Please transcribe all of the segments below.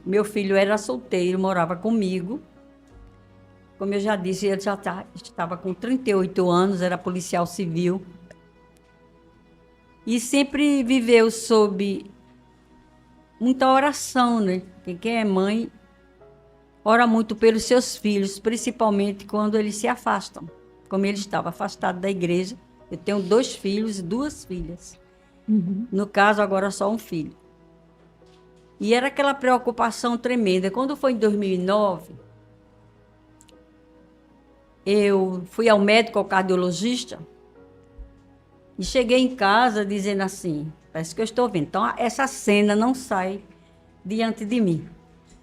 Meu filho era solteiro, morava comigo. Como eu já disse, ele estava com 38 anos, era policial civil. E sempre viveu sob muita oração, né? Porque quem é mãe ora muito pelos seus filhos, principalmente quando eles se afastam. Como ele estava afastado da igreja, eu tenho 2 filhos e 2 filhas. No caso, agora só um filho. E era aquela preocupação tremenda. Quando foi em 2009, eu fui ao médico, ao cardiologista, e cheguei em casa dizendo assim, parece que eu estou vendo. Então, essa cena não sai diante de mim.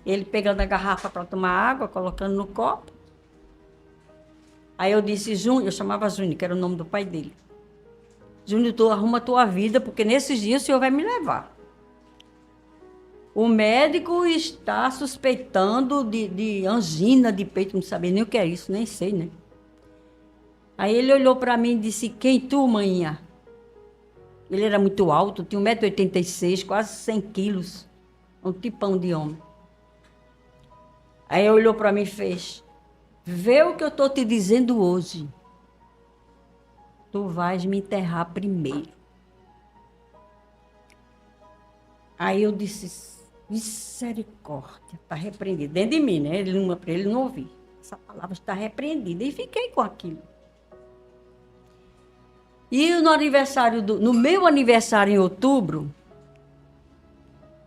Ele pegando a garrafa para tomar água, colocando no copo. Aí eu disse, Júnior, eu chamava Júnior, que era o nome do pai dele. Júnior, tu arruma a tua vida, porque nesses dias o senhor vai me levar. O médico está suspeitando de angina de peito, não sabia nem o que é isso, nem sei, né? Aí ele olhou para mim e disse, quem tu, maninha? Ele era muito alto, tinha 1,86 m, quase 100 quilos, um tipão de homem. Aí ele olhou para mim e fez, vê o que eu estou te dizendo hoje. Tu vais me enterrar primeiro. Aí eu disse, misericórdia, está repreendido. Dentro de mim, né? Para ele não ouvir. Essa palavra está repreendida. E fiquei com aquilo. E no meu aniversário em outubro,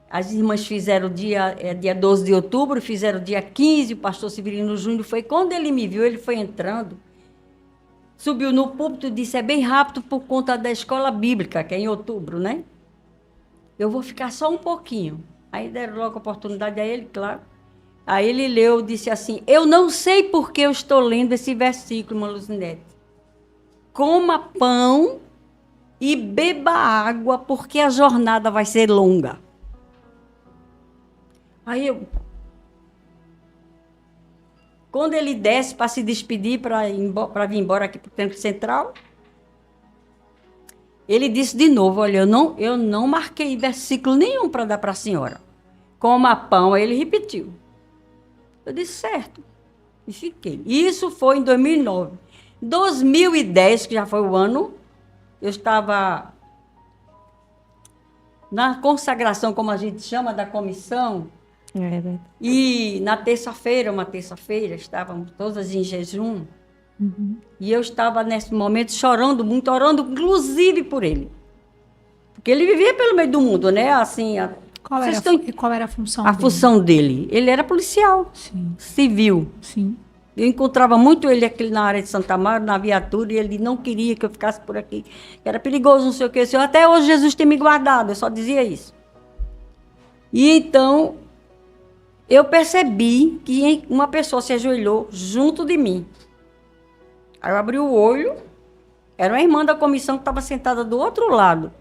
as irmãs fizeram dia 12 de outubro, fizeram dia 15, o pastor Severino Júnior foi. Quando ele me viu, ele foi entrando, subiu no púlpito e disse, é bem rápido por conta da escola bíblica, que é em outubro, né? Eu vou ficar só um pouquinho. Aí deram logo a oportunidade a ele, claro. Aí ele leu, disse assim, eu não sei por que eu estou lendo esse versículo, irmã Luzinete. Coma pão e beba água, porque a jornada vai ser longa. Aí quando ele desce para se despedir, para vir embora aqui para o Templo Central, ele disse de novo, olha, eu não marquei versículo nenhum para dar para a senhora. Coma pão, aí ele repetiu. Eu disse, certo. E fiquei. Isso foi em 2009. 2010, que já foi o ano, eu estava na consagração, como a gente chama, da comissão. E na terça-feira, estávamos todas em jejum. E eu estava nesse momento chorando muito, orando inclusive por ele. Porque ele vivia pelo meio do mundo, né? Assim, Qual era a função a dele? função dele? Ele era policial, civil. Sim. Eu encontrava muito ele aqui na área de Santa Mara, na viatura, e ele não queria que eu ficasse por aqui. Era perigoso, não sei o que. Até hoje Jesus tem me guardado, eu só dizia isso. E então, eu percebi que uma pessoa se ajoelhou junto de mim. Aí eu abri o olho, era uma irmã da comissão que estava sentada do outro lado.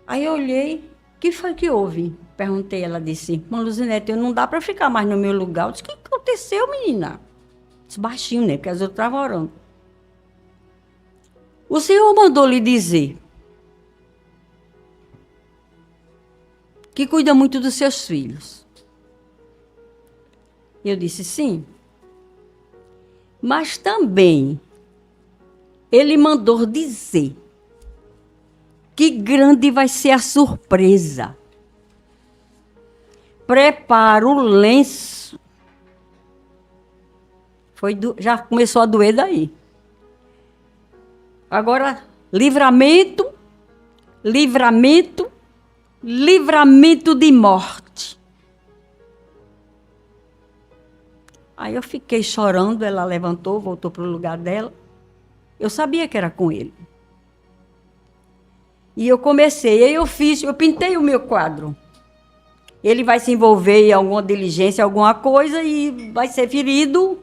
Aí eu olhei, o que foi que houve? Perguntei, ela disse, irmã Luzinete, não dá para ficar mais no meu lugar. Eu disse, o que aconteceu, menina? Disse baixinho, né? Porque as outras estavam orando. O Senhor mandou lhe dizer que cuida muito dos seus filhos. Eu disse, sim. Mas também, ele mandou dizer que grande vai ser a surpresa. Prepara o lenço. Já começou a doer daí. Agora, livramento de morte. Aí eu fiquei chorando, ela levantou, voltou para o lugar dela. Eu sabia que era com ele. E eu comecei, aí eu pintei o meu quadro. Ele vai se envolver em alguma diligência, alguma coisa, e vai ser ferido,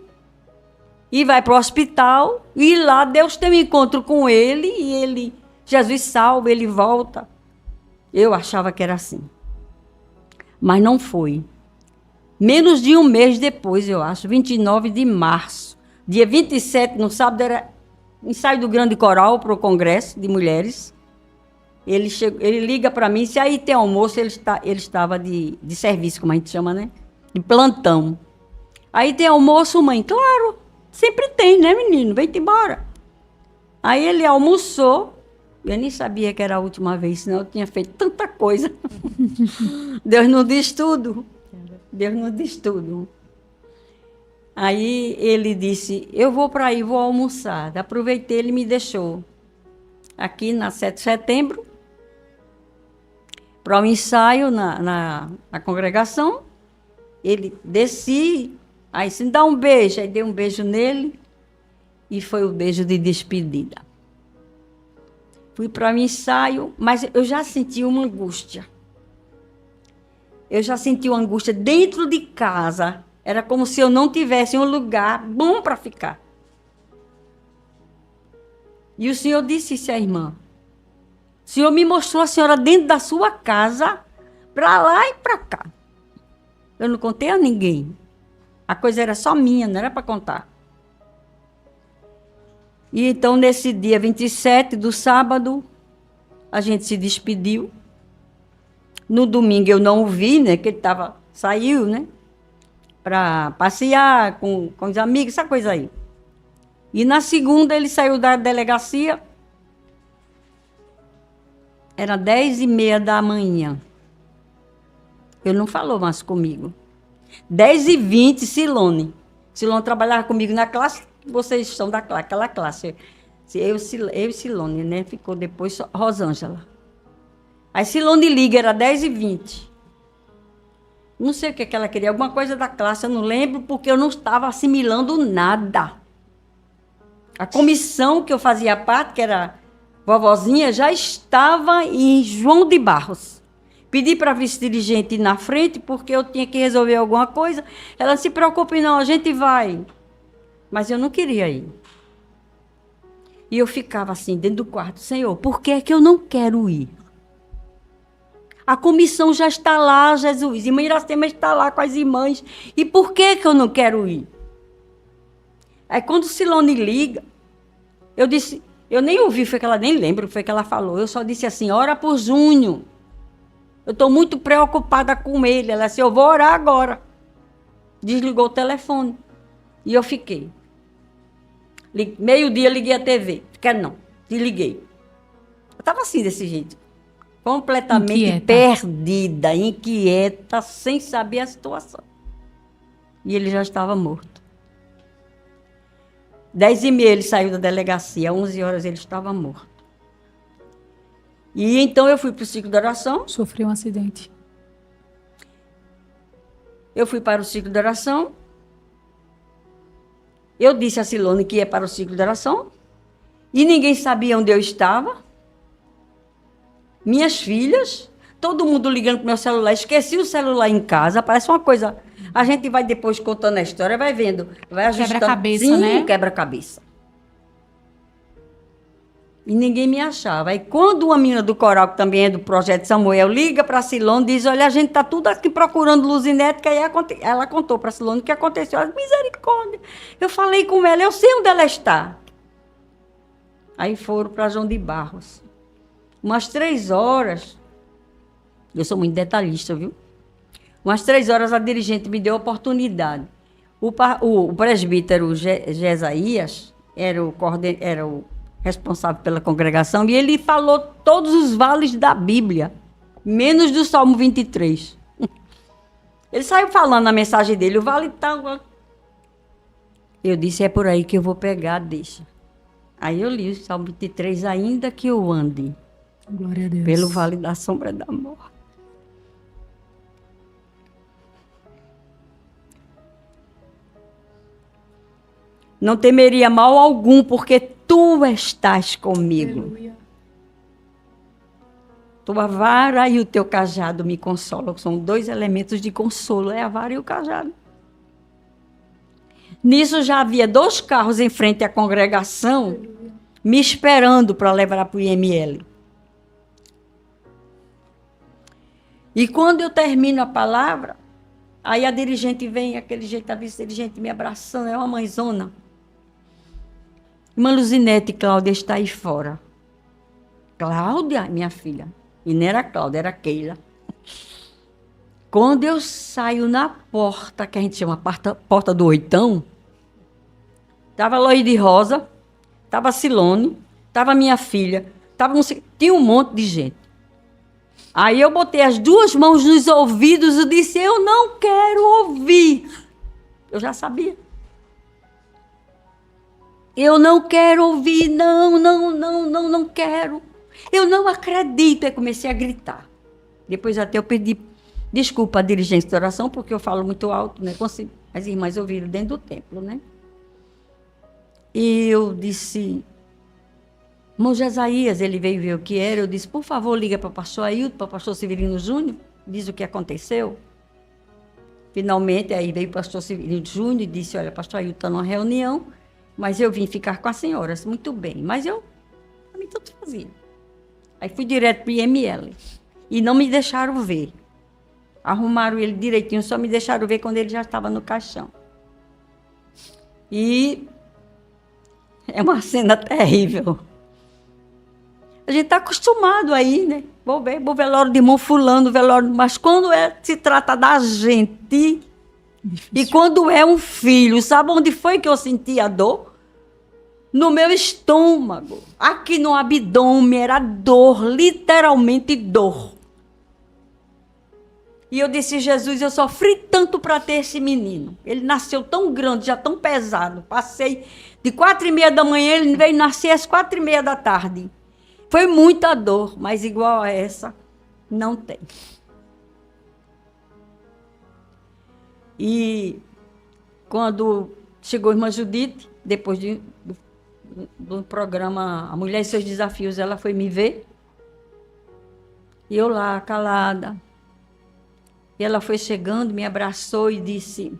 e vai para o hospital, e lá Deus tem um encontro com ele, e Jesus salva, ele volta. Eu achava que era assim. Mas não foi. Menos de um mês depois, eu acho, 29 de março, dia 27, no sábado, era ensaio do grande coral para o Congresso de Mulheres. Ele liga para mim, se aí tem almoço, ele estava de serviço, como a gente chama, né? De plantão. Aí tem almoço, mãe? Claro, sempre tem, né, menino? Vem-te embora. Aí ele almoçou, eu nem sabia que era a última vez, senão eu tinha feito tanta coisa. Deus não diz tudo. Deus não diz tudo. Aí ele disse, eu vou para aí, vou almoçar. Aproveitei, ele me deixou aqui na 7 de setembro, para o ensaio na congregação. Ele desci, aí se dá um beijo, aí dei um beijo nele, e foi o beijo de despedida. Fui para o ensaio, mas eu já senti uma angústia. Eu já senti uma angústia dentro de casa. Era como se eu não tivesse um lugar bom para ficar. E o Senhor disse isso à irmã. O Senhor me mostrou a senhora dentro da sua casa, para lá e para cá. Eu não contei a ninguém. A coisa era só minha, não era para contar. E então, nesse dia 27 do sábado, a gente se despediu. No domingo eu não o vi, né? Que ele saiu, né? Para passear com os amigos, essa coisa aí. E na segunda ele saiu da delegacia. Era 10h30 da manhã. Ele não falou mais comigo. 10h20, Silone. Silone trabalhava comigo na classe. Vocês estão daquela classe. Eu e Silone, né? Ficou depois Rosângela. Aí Silone liga, era 10h20. Não sei o que ela queria, alguma coisa da classe, eu não lembro, porque eu não estava assimilando nada. A comissão que eu fazia parte, que era vovozinha, já estava em João de Barros. Pedi para a vice-dirigente ir na frente, porque eu tinha que resolver alguma coisa. Ela, não se preocupe não, a gente vai. Mas eu não queria ir. E eu ficava assim, dentro do quarto, Senhor, por que é que eu não quero ir? A comissão já está lá, Jesus. Irmã Iracema está lá com as irmãs. E por que que eu não quero ir? Aí quando Silone liga, eu disse, eu nem ouvi, foi que ela nem lembro, foi que ela falou. Eu só disse assim, ora por Júnior. Eu estou muito preocupada com ele. Ela disse, eu vou orar agora. Desligou o telefone. E eu fiquei. Meio-dia liguei a TV. Quero não, desliguei. Eu estava assim, desse jeito. Completamente perdida, inquieta, sem saber a situação. E ele já estava morto. 10h30 ele saiu da delegacia, 11 horas ele estava morto. E então eu fui para o ciclo de oração. Sofreu um acidente. Eu fui para o ciclo de oração. Eu disse a Silone que ia para o ciclo de oração. E ninguém sabia onde eu estava. Minhas filhas, todo mundo ligando para o meu celular. Esqueci o celular em casa, parece uma coisa. A gente vai depois contando a história, vai vendo, vai ajustando. Quebra-cabeça, sim, né? Quebra-cabeça. E ninguém me achava. Aí quando uma menina do coral, que também é do Projeto Samuel, liga para a Silone, diz, olha, a gente está tudo aqui procurando Luzinética, e ela contou para a Silone o que aconteceu. Ela, misericórdia. Eu falei com ela, eu sei onde ela está. Aí foram para João de Barros. Umas 3 horas, eu sou muito detalhista, viu? Umas 3 horas a dirigente me deu a oportunidade. O presbítero Jesaías era o responsável pela congregação, e ele falou todos os vales da Bíblia, menos do Salmo 23. Ele saiu falando na mensagem dele, o vale tal. Eu disse, é por aí que eu vou pegar, deixa. Aí eu li o Salmo 23, ainda que eu ande. Glória a Deus. Pelo vale da sombra da morte. Não temeria mal algum, porque tu estás comigo. Aleluia. Tua vara e o teu cajado me consolam. São 2 elementos de consolo, é a vara e o cajado. Nisso já havia 2 carros em frente à congregação, me esperando para levar para o IML. E quando eu termino a palavra, aí a dirigente vem, aquele jeito, a vice-dirigente me abraçando, é uma mãezona. Irmã Luzinete, Cláudia está aí fora. Cláudia, minha filha. E não era Cláudia, era Keila. Quando eu saio na porta, que a gente chama porta do Oitão, estava Loide Rosa, estava Silone, estava minha filha, tinha um monte de gente. Aí eu botei as duas mãos nos ouvidos e disse, eu não quero ouvir. Eu já sabia. Eu não quero ouvir, não quero. Eu não acredito. Aí comecei a gritar. Depois até eu pedi desculpa à dirigência da oração, porque eu falo muito alto, né? As irmãs ouviram dentro do templo, né? E eu disse, irmão Jesaías, ele veio ver o que era, eu disse, por favor, liga para o pastor Ailton, para o pastor Severino Júnior, diz o que aconteceu. Finalmente, aí veio o pastor Severino Júnior e disse, olha, pastor Ailton está numa reunião, mas eu vim ficar com a senhora, muito bem, mas para mim tudo fazia. Aí fui direto para o IML e não me deixaram ver. Arrumaram ele direitinho, só me deixaram ver quando ele já estava no caixão. E é uma cena terrível. A gente está acostumado aí, né? Vou ver velório de irmão fulano, velório... Mas quando se trata da gente, difícil. E quando é um filho, sabe onde foi que eu senti a dor? No meu estômago. Aqui no abdômen era dor, literalmente dor. E eu disse, Jesus, eu sofri tanto para ter esse menino. Ele nasceu tão grande, já tão pesado. Passei de 4h30 da manhã, ele veio nascer às 4h30 da tarde. Foi muita dor, mas igual a essa, não tem. E quando chegou a irmã Judite, depois do programa A Mulher e Seus Desafios, ela foi me ver. E eu lá, calada. E ela foi chegando, me abraçou e disse,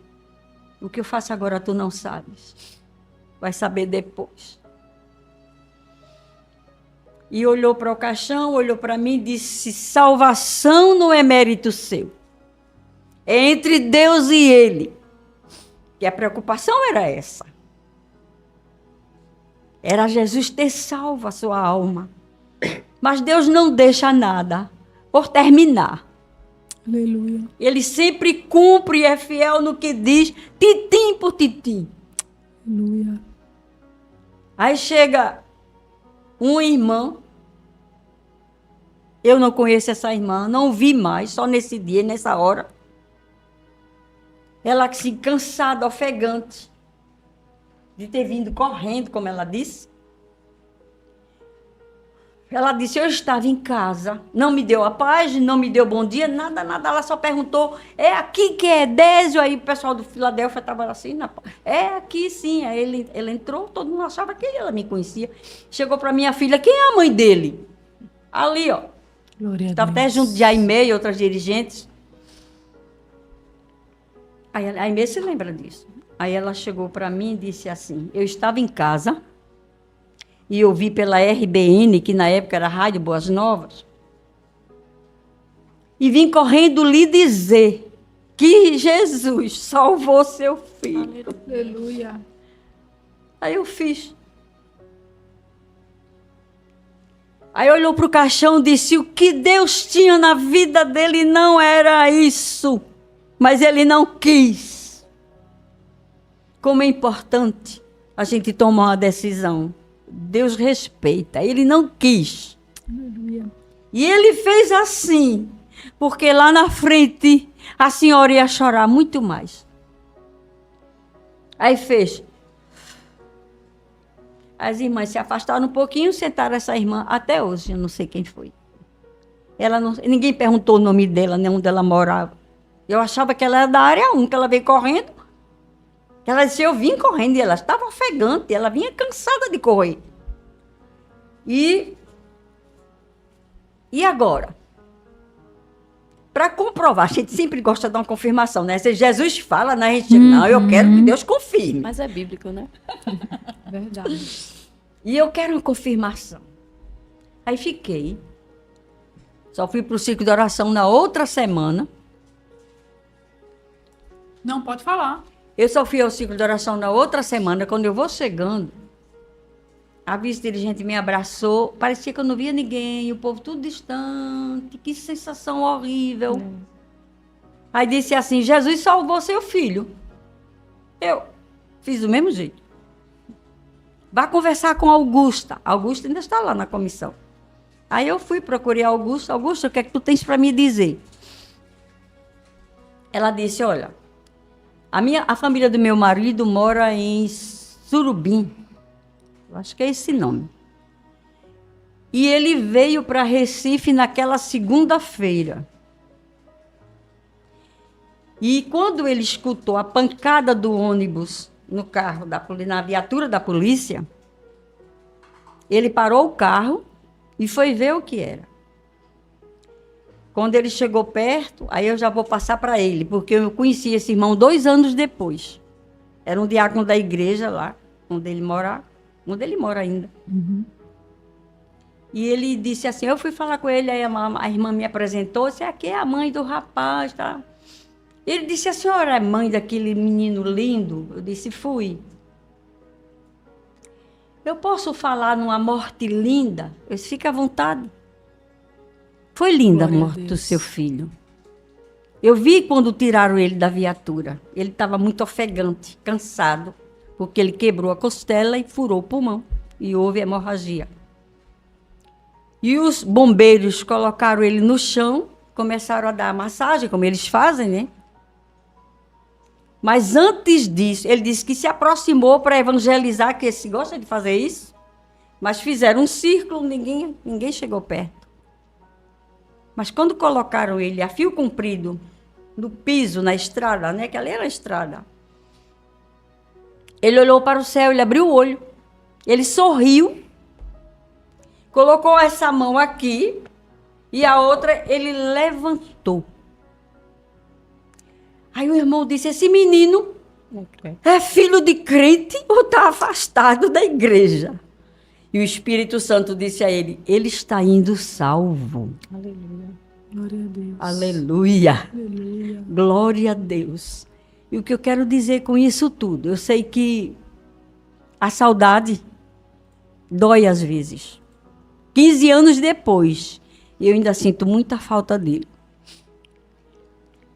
o que eu faço agora tu não sabes. Vai saber depois. E olhou para o caixão, olhou para mim e disse, salvação não é mérito seu. É entre Deus e ele. E a preocupação era essa. Era Jesus ter salvo a sua alma. Mas Deus não deixa nada por terminar. Aleluia. Ele sempre cumpre e é fiel no que diz, titim por titim. Aleluia. Aí chega um irmão, eu não conheço essa irmã, não vi mais, só nesse dia, nessa hora. Ela assim, cansada, ofegante, de ter vindo correndo, como ela disse. Ela disse, eu estava em casa, não me deu a paz, não me deu bom dia, nada, ela só perguntou, é aqui que é Désio? Aí o pessoal do Filadélfia estava assim, é aqui sim. Aí ele entrou, todo mundo achava que ela me conhecia. Chegou para minha filha, quem é a mãe dele? Ali, ó. Estava até junto de Aimee e outras dirigentes. Aí a Aimee se lembra disso. Aí ela chegou para mim e disse assim, eu estava em casa, e eu vi pela RBN, que na época era Rádio Boas Novas, e vim correndo lhe dizer que Jesus salvou seu filho. Aleluia. Aí eu fiz. Aí olhou para o caixão e disse, o que Deus tinha na vida dele não era isso, mas ele não quis. Como é importante a gente tomar uma decisão. Deus respeita, ele não quis. Aleluia. E ele fez assim, porque lá na frente a senhora ia chorar muito mais. Aí fez. As irmãs se afastaram um pouquinho, sentaram essa irmã, até hoje, eu não sei quem foi. Ninguém perguntou o nome dela, nem onde ela morava. Eu achava que ela era da área 1, que ela veio correndo. Ela disse, eu vim correndo, e ela estava ofegante, ela vinha cansada de correr. E agora? Para comprovar, a gente sempre gosta de dar uma confirmação, né? Se Jesus fala, né? A gente não, eu quero que Deus confirme. Mas é bíblico, né? Verdade. E eu quero uma confirmação. Aí fiquei. Só fui para o ciclo de oração na outra semana. Não, pode falar. Eu só fui ao ciclo de oração na outra semana, quando eu vou chegando, A vice-dirigente me abraçou, parecia que eu não via ninguém, o povo tudo distante, que sensação horrível. Aí disse assim, Jesus salvou seu filho. Eu fiz do mesmo jeito. Vá conversar com a Augusta. A Augusta ainda está lá na comissão. Aí eu fui, procurei a Augusta. Augusta, o que é que tu tens para me dizer? Ela disse, olha, a família do meu marido mora em Surubim. Eu acho que é esse nome. E ele veio para Recife naquela segunda-feira. E quando ele escutou a pancada do ônibus no carro, na viatura da polícia, ele parou o carro e foi ver o que era. Quando ele chegou perto, aí eu já vou passar para ele, porque eu conheci esse irmão 2 anos depois. Era um diácono da igreja lá, onde ele mora ainda. Uhum. E ele disse assim, eu fui falar com ele, aí a irmã me apresentou, disse, aqui é a mãe do rapaz, tá? Ele disse, a senhora é mãe daquele menino lindo? Eu disse, fui. Eu posso falar numa morte linda? Eu disse, fica à vontade. Foi linda a Glória a morte do Deus. seu filho. Eu vi quando tiraram ele da viatura. Ele estava muito ofegante, cansado, porque ele quebrou a costela e furou o pulmão. E houve hemorragia. E os bombeiros colocaram ele no chão, começaram a dar massagem, como eles fazem, né? Mas antes disso, ele disse que se aproximou para evangelizar, que esse gosta de fazer isso, mas fizeram um círculo, ninguém chegou perto. Mas quando colocaram ele a fio comprido no piso, na estrada, né, que ali era a estrada, ele olhou para o céu, ele abriu o olho, ele sorriu, colocou essa mão aqui e a outra ele levantou. Aí o irmão disse, esse menino é filho de crente ou está afastado da igreja? E o Espírito Santo disse a ele, ele está indo salvo. Aleluia. Glória a Deus. Aleluia. Aleluia. Glória a Deus. E o que eu quero dizer com isso tudo? Eu sei que a saudade dói às vezes. 15 anos depois, eu ainda sinto muita falta dele.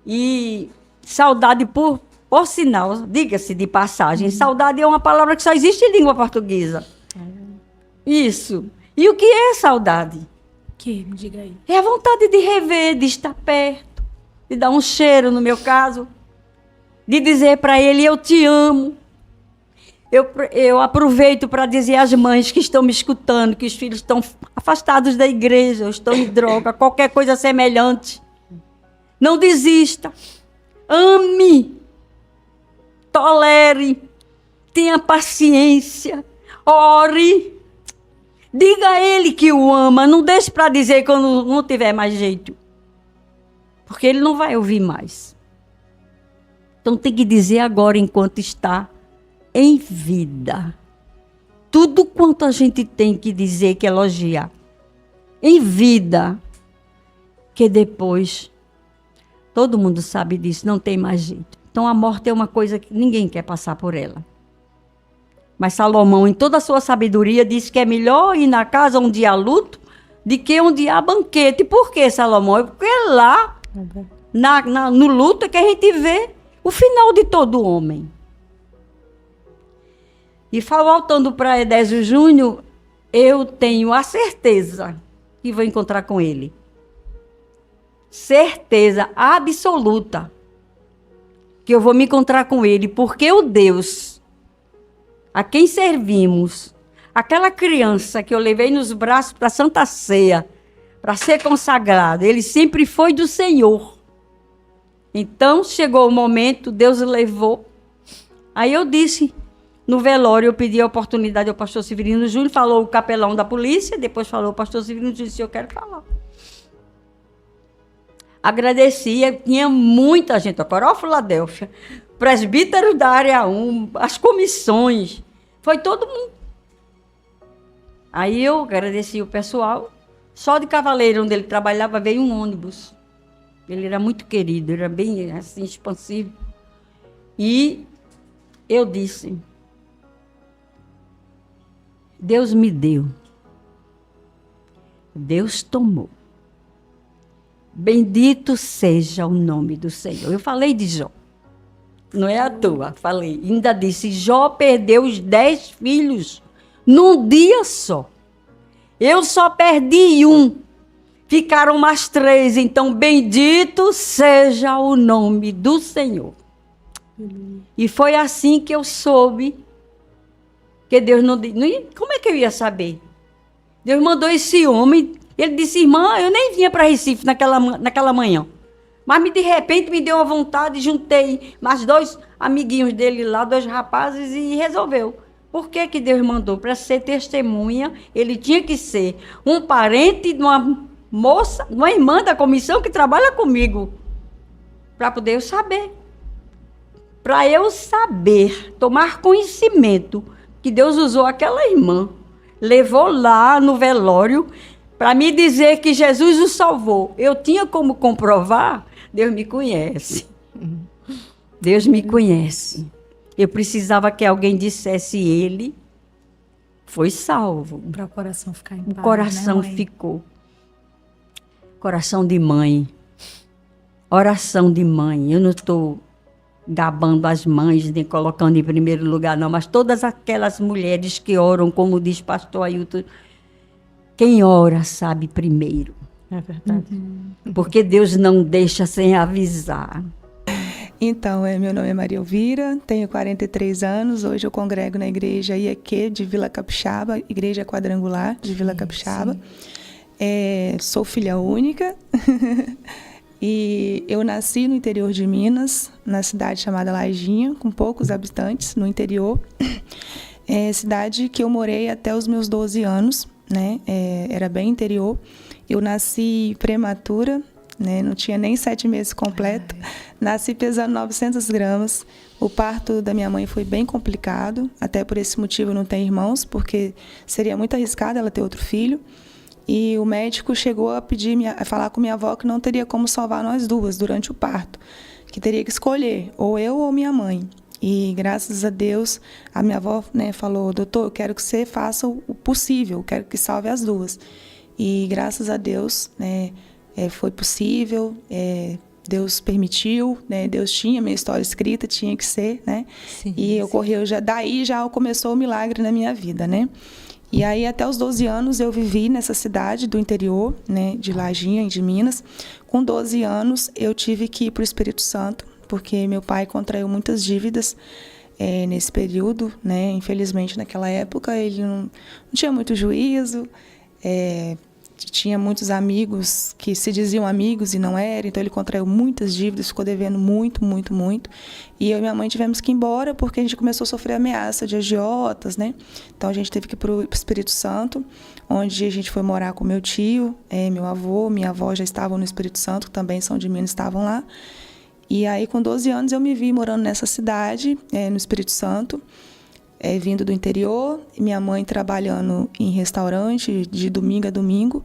E saudade, por sinal, diga-se de passagem, saudade é uma palavra que só existe em língua portuguesa. Isso. E o que é saudade? Que? Me diga aí. É a vontade de rever, de estar perto, de dar um cheiro, no meu caso, de dizer para ele, eu te amo. Eu aproveito para dizer às mães que estão me escutando, que os filhos estão afastados da igreja, estão em droga, qualquer coisa semelhante. Não desista. Ame. Tolere. Tenha paciência. Ore. Diga a ele que o ama. Não deixe para dizer quando não tiver mais jeito. Porque ele não vai ouvir mais. Então tem que dizer agora, enquanto está em vida. Tudo quanto a gente tem que dizer, que elogiar. Em vida. Que depois, todo mundo sabe disso, não tem mais jeito. Então a morte é uma coisa que ninguém quer passar por ela. Mas Salomão, em toda a sua sabedoria, disse que é melhor ir na casa onde há luto do que onde há banquete. Por que, Salomão? Porque lá, no luto, é que a gente vê o final de todo homem. E voltando para Edésio Júnior, eu tenho a certeza que vou encontrar com ele. Certeza absoluta que eu vou me encontrar com ele, porque o Deus a quem servimos, aquela criança que eu levei nos braços para a Santa Ceia, para ser consagrado, ele sempre foi do Senhor. Então, chegou o momento, Deus levou. Aí eu disse, no velório, eu pedi a oportunidade ao pastor Severino Júnior, falou o capelão da polícia, depois falou o pastor Severino Júnior, disse, eu quero falar. Agradecia, tinha muita gente, a Coral Filadélfia, presbíteros da área 1, as comissões, foi todo mundo. Aí eu agradeci o pessoal, só de Cavaleiro, onde ele trabalhava, veio um ônibus. Ele era muito querido, era bem assim, expansivo. E eu disse, Deus me deu. Deus tomou. Bendito seja o nome do Senhor. Eu falei de Jó. Não é à toa, falei. Ainda disse, Jó perdeu os 10 filhos num dia só. Eu só perdi um. Ficaram mais 3. Então, bendito seja o nome do Senhor. E foi assim que eu soube que Deus não... Como é que eu ia saber? Deus mandou esse homem. Ele disse, irmã, eu nem vinha para Recife naquela manhã. Mas de repente me deu uma vontade, juntei mais 2 amiguinhos dele lá, 2 rapazes, e resolveu. Por que que Deus mandou? Para ser testemunha, ele tinha que ser um parente de uma moça, de uma irmã da comissão que trabalha comigo. Para poder eu saber. Para eu saber, tomar conhecimento que Deus usou aquela irmã, levou lá no velório para me dizer que Jesus o salvou. Eu tinha como comprovar? Deus me conhece. Deus me conhece. Eu precisava que alguém dissesse, ele foi salvo. Para o coração ficar em paz. O coração, né, ficou. Coração de mãe. Oração de mãe. Eu não estou gabando as mães, nem colocando em primeiro lugar, não. Mas todas aquelas mulheres que oram, como diz pastor Ailton, quem ora sabe primeiro. É verdade. Porque Deus não deixa sem avisar. Então, meu nome é Maria Elvira, tenho 43 anos, hoje eu congrego na igreja IEQ de Vila Capixaba, igreja quadrangular de Vila Capixaba. Sou filha única e eu nasci no interior de Minas, na cidade chamada Lajinha, com poucos habitantes no interior. Cidade que eu morei até os meus 12 anos, né? Era bem interior. Eu nasci prematura, né? Não tinha nem 7 meses completo. Nasci pesando 900 gramas. O parto da minha mãe foi bem complicado. Até por esse motivo eu não tenho irmãos, porque seria muito arriscado ela ter outro filho. E o médico chegou a falar com minha avó que não teria como salvar nós duas durante o parto. Que teria que escolher, ou eu ou minha mãe. E graças a Deus, a minha avó, né, falou, doutor, eu quero que você faça o possível, eu quero que salve as duas. E graças a Deus, né, foi possível, Deus permitiu, né, Deus tinha minha história escrita, tinha que ser, né? Sim, e ocorreu, daí já começou o milagre na minha vida, né? E aí até os 12 anos eu vivi nessa cidade do interior, né, de Lajinha, de Minas. Com 12 anos eu tive que ir para o Espírito Santo, porque meu pai contraiu muitas dívidas nesse período, né? Infelizmente, naquela época, ele não tinha muito juízo, tinha muitos amigos que se diziam amigos e não eram, então ele contraiu muitas dívidas, ficou devendo muito, muito, muito. E eu e minha mãe tivemos que ir embora porque a gente começou a sofrer ameaça de agiotas, né? Então a gente teve que ir para o Espírito Santo, onde a gente foi morar com meu tio, meu avô, minha avó já estavam no Espírito Santo, que também são de Minas, estavam lá. E aí, com 12 anos, eu me vi morando nessa cidade, no Espírito Santo, vindo do interior, minha mãe trabalhando em restaurante de domingo a domingo.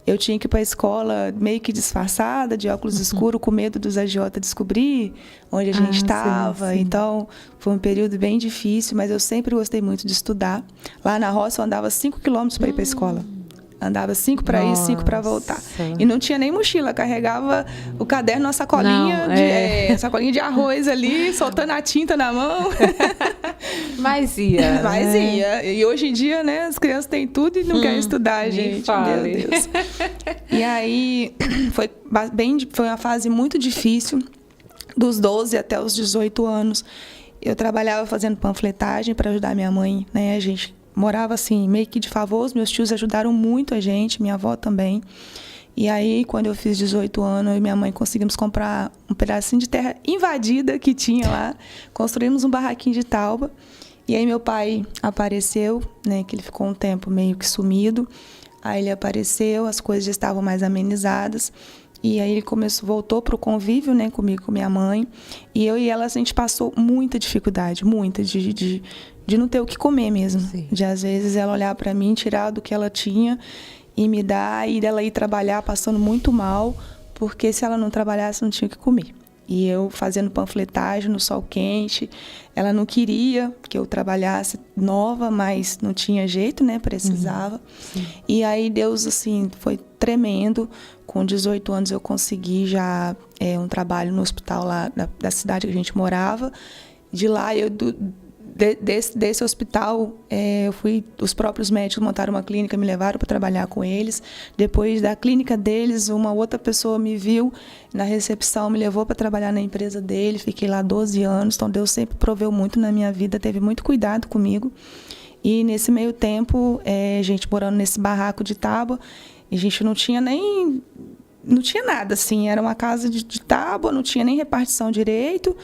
Eu tinha que ir para a escola meio que disfarçada, de óculos escuros, com medo dos agiotas descobrir onde a gente estava. Então, foi um período bem difícil, mas eu sempre gostei muito de estudar. Lá na roça, eu andava 5 quilômetros para ir para a escola. Andava 5 para ir, 5 para voltar. E não tinha nem mochila, carregava o caderno na sacolinha, sacolinha de arroz ali, soltando a tinta na mão. Mas ia. Mas ia. E hoje em dia, né, as crianças têm tudo e não querem estudar, gente. Meu Deus. E aí, foi uma fase muito difícil, dos 12 até os 18 anos. Eu trabalhava fazendo panfletagem para ajudar minha mãe, né, a gente morava assim, meio que de favor, os meus tios ajudaram muito a gente, minha avó também. E aí, quando eu fiz 18 anos, eu e minha mãe conseguimos comprar um pedacinho de terra invadida que tinha lá. Construímos um barraquinho de tauba. E aí meu pai apareceu, né, que ele ficou um tempo meio que sumido. Aí ele apareceu, as coisas já estavam mais amenizadas. E aí ele voltou para o convívio, né, comigo, com minha mãe. E eu e ela, a gente passou muita dificuldade, muita, de não ter o que comer mesmo. Sim. De, às vezes, ela olhar para mim, tirar do que ela tinha e me dar, e dela ir trabalhar passando muito mal, porque se ela não trabalhasse, não tinha o que comer. E eu fazendo panfletagem no sol quente. Ela não queria que eu trabalhasse nova, mas não tinha jeito, né? Precisava. E aí Deus, assim, foi tremendo. Com 18 anos eu consegui já um trabalho no hospital lá da cidade que a gente morava. De lá, desse hospital, os próprios médicos montaram uma clínica, me levaram para trabalhar com eles. Depois da clínica deles, uma outra pessoa me viu na recepção, me levou para trabalhar na empresa dele. Fiquei lá 12 anos, então Deus sempre proveu muito na minha vida, teve muito cuidado comigo. E nesse meio tempo, a gente morando nesse barraco de tábua, a gente não tinha nada, assim, era uma casa de tábua, não tinha nem repartição direito.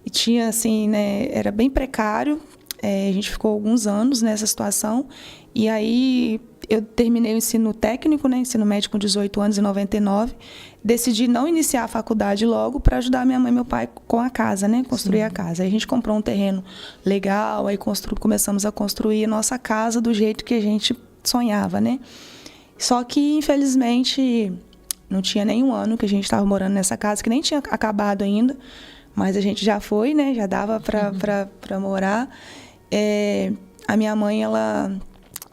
E tinha, assim, né, era bem precário. A gente ficou alguns anos nessa situação. E aí, eu terminei o ensino técnico, né, ensino médio com 18 anos, em 99. Decidi não iniciar a faculdade logo para ajudar minha mãe e meu pai com a casa, né, construir a casa. Aí a gente comprou um terreno legal, aí começamos a construir a nossa casa do jeito que a gente sonhava, né. Só que, infelizmente, não tinha nenhum ano que a gente estava morando nessa casa, que nem tinha acabado ainda. Mas a gente já foi, né? Já dava para morar. A minha mãe, ela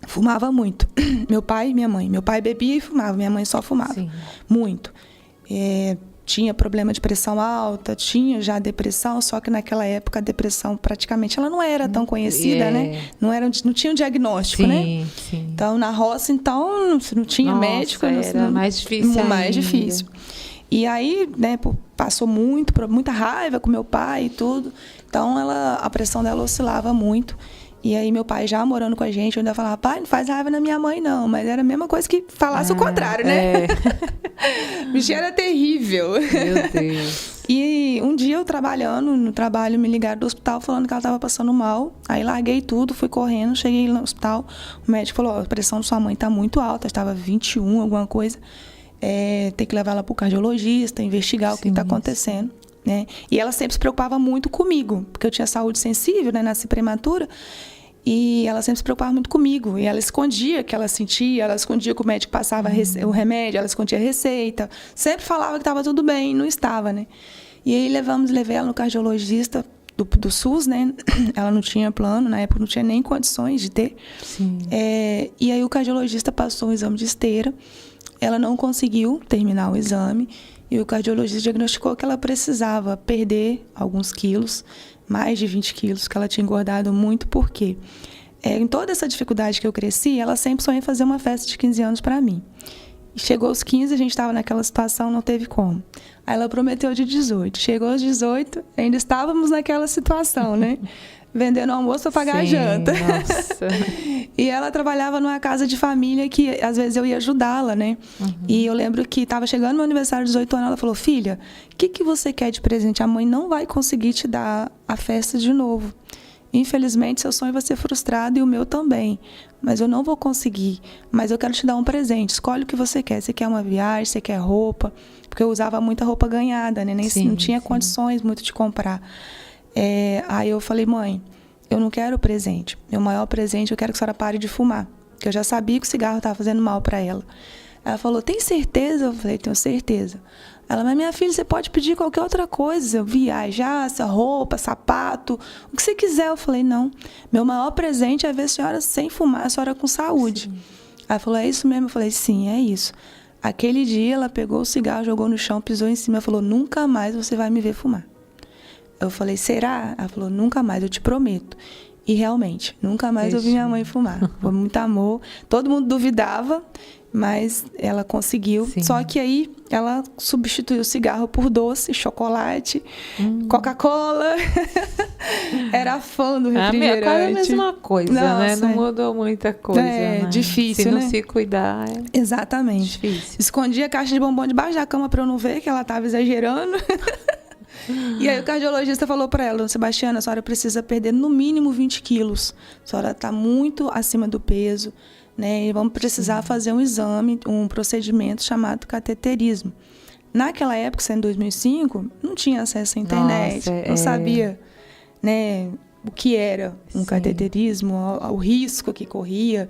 fumava muito. Meu pai e minha mãe. Meu pai bebia e fumava. Minha mãe só fumava. Sim. Muito. Tinha problema de pressão alta, tinha já depressão, só que naquela época a depressão praticamente ela não era tão conhecida, né? Não tinha um diagnóstico, sim, né? Sim. Então, na roça, então, não tinha médico. Era mais difícil mais difícil. E aí, né, passou muita raiva com meu pai e tudo. Então, a pressão dela oscilava muito. E aí, meu pai já morando com a gente, eu ainda falava, pai, não faz raiva na minha mãe, não. Mas era a mesma coisa que falasse o contrário, né? O bichinho era terrível. Meu Deus. E um dia eu trabalhando, no trabalho, me ligaram do hospital falando que ela estava passando mal. Aí larguei tudo, fui correndo, cheguei no hospital. O médico falou, a pressão de sua mãe está muito alta, estava 21, alguma coisa. Tem que levar ela para o cardiologista, investigar o que está acontecendo. Né? E ela sempre se preocupava muito comigo, porque eu tinha saúde sensível, né? Nasci prematura. E ela sempre se preocupava muito comigo. E ela escondia que ela sentia, ela escondia que o médico passava o remédio, ela escondia a receita. Sempre falava que estava tudo bem, não estava, né? E aí levei ela no cardiologista do SUS, né? Ela não tinha plano, na época não tinha nem condições de ter. E aí o cardiologista passou um exame de esteira. Ela não conseguiu terminar o exame. E o cardiologista diagnosticou que ela precisava perder alguns quilos, mais de 20 quilos, que ela tinha engordado muito. Por quê? Em toda essa dificuldade que eu cresci, ela sempre sonhou em fazer uma festa de 15 anos para mim. E chegou aos 15, a gente estava naquela situação, não teve como. Aí ela prometeu de 18. Chegou aos 18, ainda estávamos naquela situação, né? Vendendo almoço para pagar a janta. Nossa. E ela trabalhava numa casa de família que, às vezes, eu ia ajudá-la, né? E eu lembro que estava chegando meu aniversário de 18 anos, ela falou, filha, o que você quer de presente? A mãe não vai conseguir te dar a festa de novo. Infelizmente, seu sonho vai ser frustrado e o meu também. Mas eu não vou conseguir. Mas eu quero te dar um presente. Escolhe o que você quer. Você quer uma viagem, você quer roupa? Porque eu usava muita roupa ganhada, né? Não tinha condições muito de comprar. Aí eu falei, mãe, eu não quero presente. Meu maior presente, eu quero que a senhora pare de fumar. Porque eu já sabia que o cigarro estava fazendo mal para ela. Ela falou, tem certeza? Eu falei, tenho certeza. Ela, mas minha filha, você pode pedir qualquer outra coisa. Viajar, roupa, sapato, o que você quiser. Eu falei, não. Meu maior presente é ver a senhora sem fumar, a senhora com saúde. Sim. Ela falou, é isso mesmo? Eu falei, sim, é isso. Aquele dia, ela pegou o cigarro, jogou no chão, pisou em cima. Ela falou, nunca mais você vai me ver fumar. Eu falei, será? Ela falou, nunca mais, eu te prometo. E realmente, nunca mais eu vi minha mãe fumar. Foi muito amor. Todo mundo duvidava, mas ela conseguiu. Sim. Só que aí ela substituiu o cigarro por doce, chocolate, Coca-Cola. Era fã do refrigerante. É quase a mesma coisa, né? Não mudou muita coisa, né? Difícil, se não né? se cuidar, Exatamente. Difícil. Escondia a caixa de bombom debaixo da cama para eu não ver que ela estava exagerando. E aí o cardiologista falou para ela, Sebastiana, a senhora precisa perder no mínimo 20 quilos. A senhora está muito acima do peso, né? E vamos precisar fazer um exame, um procedimento chamado cateterismo. Naquela época, em 2005, não tinha acesso à internet, não sabia, né, o que era um cateterismo, o risco que corria.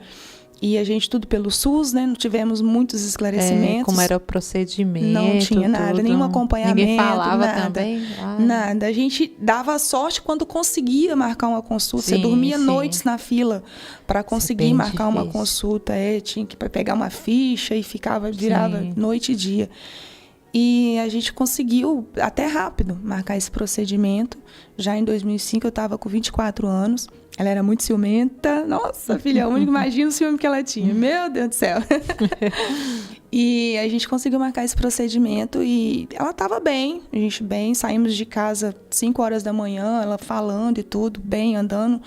E a gente tudo pelo SUS, né? Não tivemos muitos esclarecimentos. Como era o procedimento. Não tinha nada, nenhum acompanhamento. Ninguém falava nada, também? Nada. A gente dava sorte quando conseguia marcar uma consulta. Você Sim, dormia sim. noites na fila para conseguir bem marcar uma difícil. consulta. Tinha que pegar uma ficha e virava Sim. noite e dia. E a gente conseguiu, até rápido, marcar esse procedimento. Já em 2005, eu estava com 24 anos. Ela era muito ciumenta. Nossa, filha única, imagina o ciúme que ela tinha. Meu Deus do céu. E a gente conseguiu marcar esse procedimento e ela estava bem. A gente bem, saímos de casa 5 horas da manhã, ela falando e tudo, bem, andando.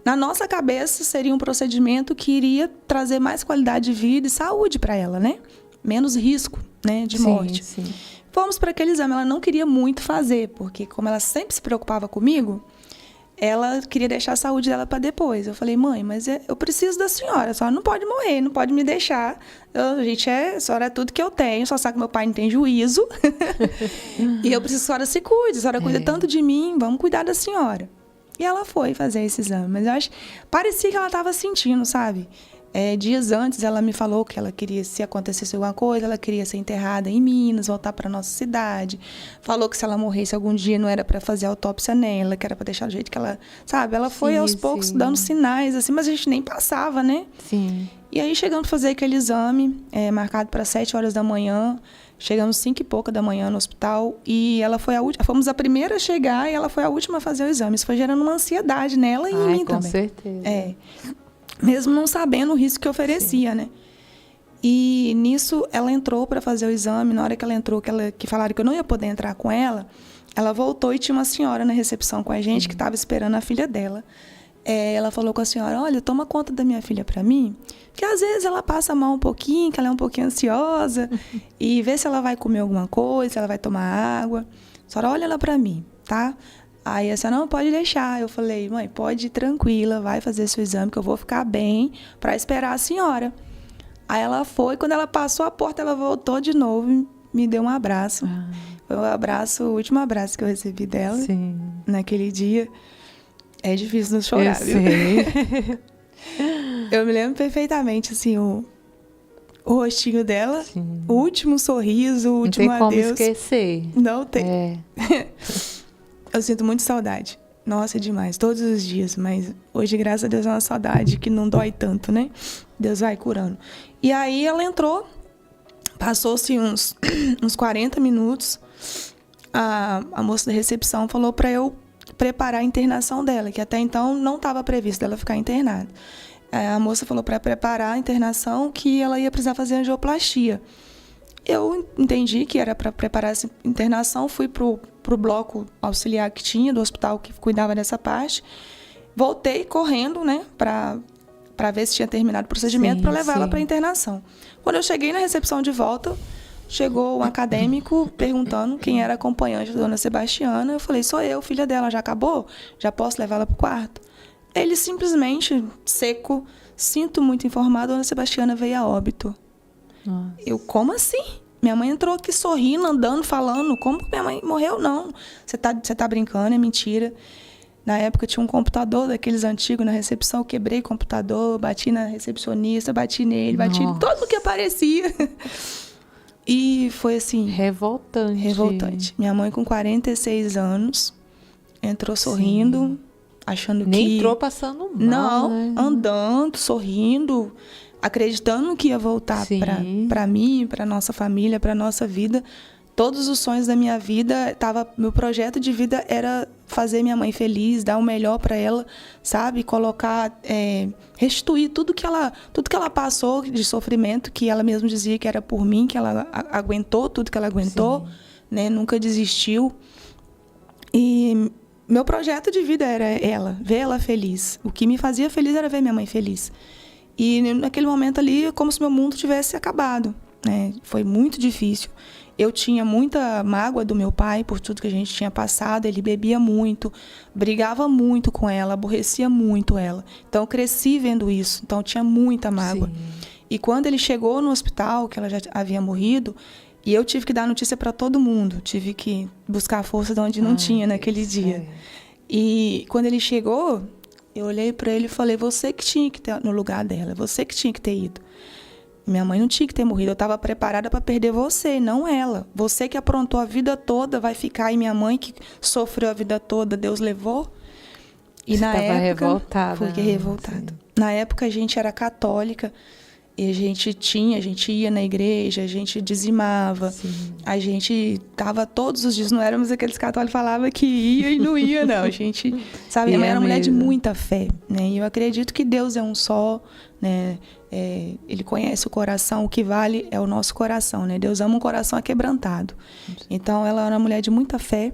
Na nossa cabeça, seria um procedimento que iria trazer mais qualidade de vida e saúde para ela, né? Menos risco, né, de morte. Sim. Fomos para aquele exame. Ela não queria muito fazer, porque como ela sempre se preocupava comigo, ela queria deixar a saúde dela para depois. Eu falei, mãe, mas eu preciso da senhora. A senhora não pode morrer, não pode me deixar. A senhora é tudo que eu tenho, só sabe que meu pai não tem juízo. E eu preciso que a senhora se cuide. A senhora cuida tanto de mim, vamos cuidar da senhora. E ela foi fazer esse exame. Mas eu acho, parecia que ela estava sentindo, sabe? Dias antes, ela me falou que ela queria, se acontecesse alguma coisa, ela queria ser enterrada em Minas, voltar para nossa cidade. Falou que se ela morresse algum dia, não era para fazer autópsia nela, que era para deixar do jeito que ela... Sabe? Ela foi aos poucos dando sinais, assim, mas a gente nem passava, né? Sim. E aí, chegamos a fazer aquele exame, marcado para 7 horas da manhã. Chegamos 5 e pouca da manhã no hospital. E ela foi a última... Fomos a primeira a chegar e ela foi a última a fazer o exame. Isso foi gerando uma ansiedade nela e em mim também. Com certeza. Mesmo não sabendo o risco que oferecia, né? E nisso, ela entrou para fazer o exame. Na hora que ela entrou, que falaram que eu não ia poder entrar com ela, ela voltou e tinha uma senhora na recepção com a gente que estava esperando a filha dela. Ela falou com a senhora, olha, toma conta da minha filha para mim, porque às vezes ela passa mal um pouquinho, que ela é um pouquinho ansiosa, e vê se ela vai comer alguma coisa, se ela vai tomar água. A senhora, olha ela para mim, tá? Aí a senhora, não, pode deixar. Eu falei, mãe, pode ir tranquila, vai fazer seu exame, que eu vou ficar bem para esperar a senhora. Aí ela foi, quando ela passou a porta, ela voltou de novo e me deu um abraço. Foi o último abraço que eu recebi dela. Sim. Naquele dia. É difícil não chorar, Eu viu? sei. Eu me lembro perfeitamente, assim, o rostinho dela, Sim. o último sorriso, o último adeus. Não tem como esquecer. Não tem. Eu sinto muito saudade. Nossa, é demais. Todos os dias. Mas hoje, graças a Deus, é uma saudade que não dói tanto, né? Deus vai curando. E aí ela entrou. Passou-se uns 40 minutos. A moça da recepção falou para eu preparar a internação dela, que até então não estava previsto dela ficar internada. A moça falou para preparar a internação, que ela ia precisar fazer angioplastia. Eu entendi que era para preparar essa internação, fui pro bloco auxiliar que tinha, do hospital que cuidava dessa parte. Voltei correndo, né, para ver se tinha terminado o procedimento, para levar ela para internação. Quando eu cheguei na recepção de volta, chegou um acadêmico perguntando quem era a acompanhante da dona Sebastiana. Eu falei, sou eu, filha dela, já acabou? Já posso levar ela pro quarto? Ele simplesmente, seco, sinto muito informado, a dona Sebastiana veio a óbito. Nossa. Eu, como assim? Minha mãe entrou aqui sorrindo, andando, falando. Como que minha mãe morreu? Não. Você tá brincando, é mentira. Na época tinha um computador daqueles antigos na recepção. Eu quebrei o computador, bati na recepcionista, bati nele, bati em todo mundo que aparecia. E foi assim... Revoltante. Minha mãe com 46 anos entrou sorrindo, achando Nem que... entrou passando mal, Não, né? andando, sorrindo, acreditando que ia voltar para mim, para nossa família, para nossa vida. Todos os sonhos da minha vida, meu projeto de vida era fazer minha mãe feliz, dar o melhor para ela, sabe? Colocar, restituir tudo que ela passou de sofrimento, que ela mesma dizia que era por mim, que ela aguentou tudo que ela aguentou, né? Nunca desistiu. E meu projeto de vida era ver ela feliz. O que me fazia feliz era ver minha mãe feliz. E naquele momento ali, como se meu mundo tivesse acabado, né? Foi muito difícil. Eu tinha muita mágoa do meu pai por tudo que a gente tinha passado. Ele bebia muito, brigava muito com ela, aborrecia muito ela. Então, eu cresci vendo isso. Então, eu tinha muita mágoa. Sim. E quando ele chegou no hospital, que ela já havia morrido, e eu tive que dar notícia para todo mundo. Tive que buscar força de onde não tinha naquele dia. E quando ele chegou, Eu olhei para ele e falei, você que tinha que ter no lugar dela, você que tinha que ter ido. Minha mãe não tinha que ter morrido, eu estava preparada para perder você, não ela. Você que aprontou a vida toda vai ficar, e minha mãe que sofreu a vida toda, Deus levou. E você na época, revoltada. Fiquei revoltada. Na época a gente era católica, e a gente ia na igreja, a gente dizimava, a gente tava todos os dias, não éramos aqueles católicos que falavam que ia e não ia, não. A gente, sabe, minha mãe era uma mulher de muita fé, né? E eu acredito que Deus é um só, né? Ele conhece o coração, o que vale é o nosso coração, né? Deus ama um coração aquebrantado. Então, ela era uma mulher de muita fé.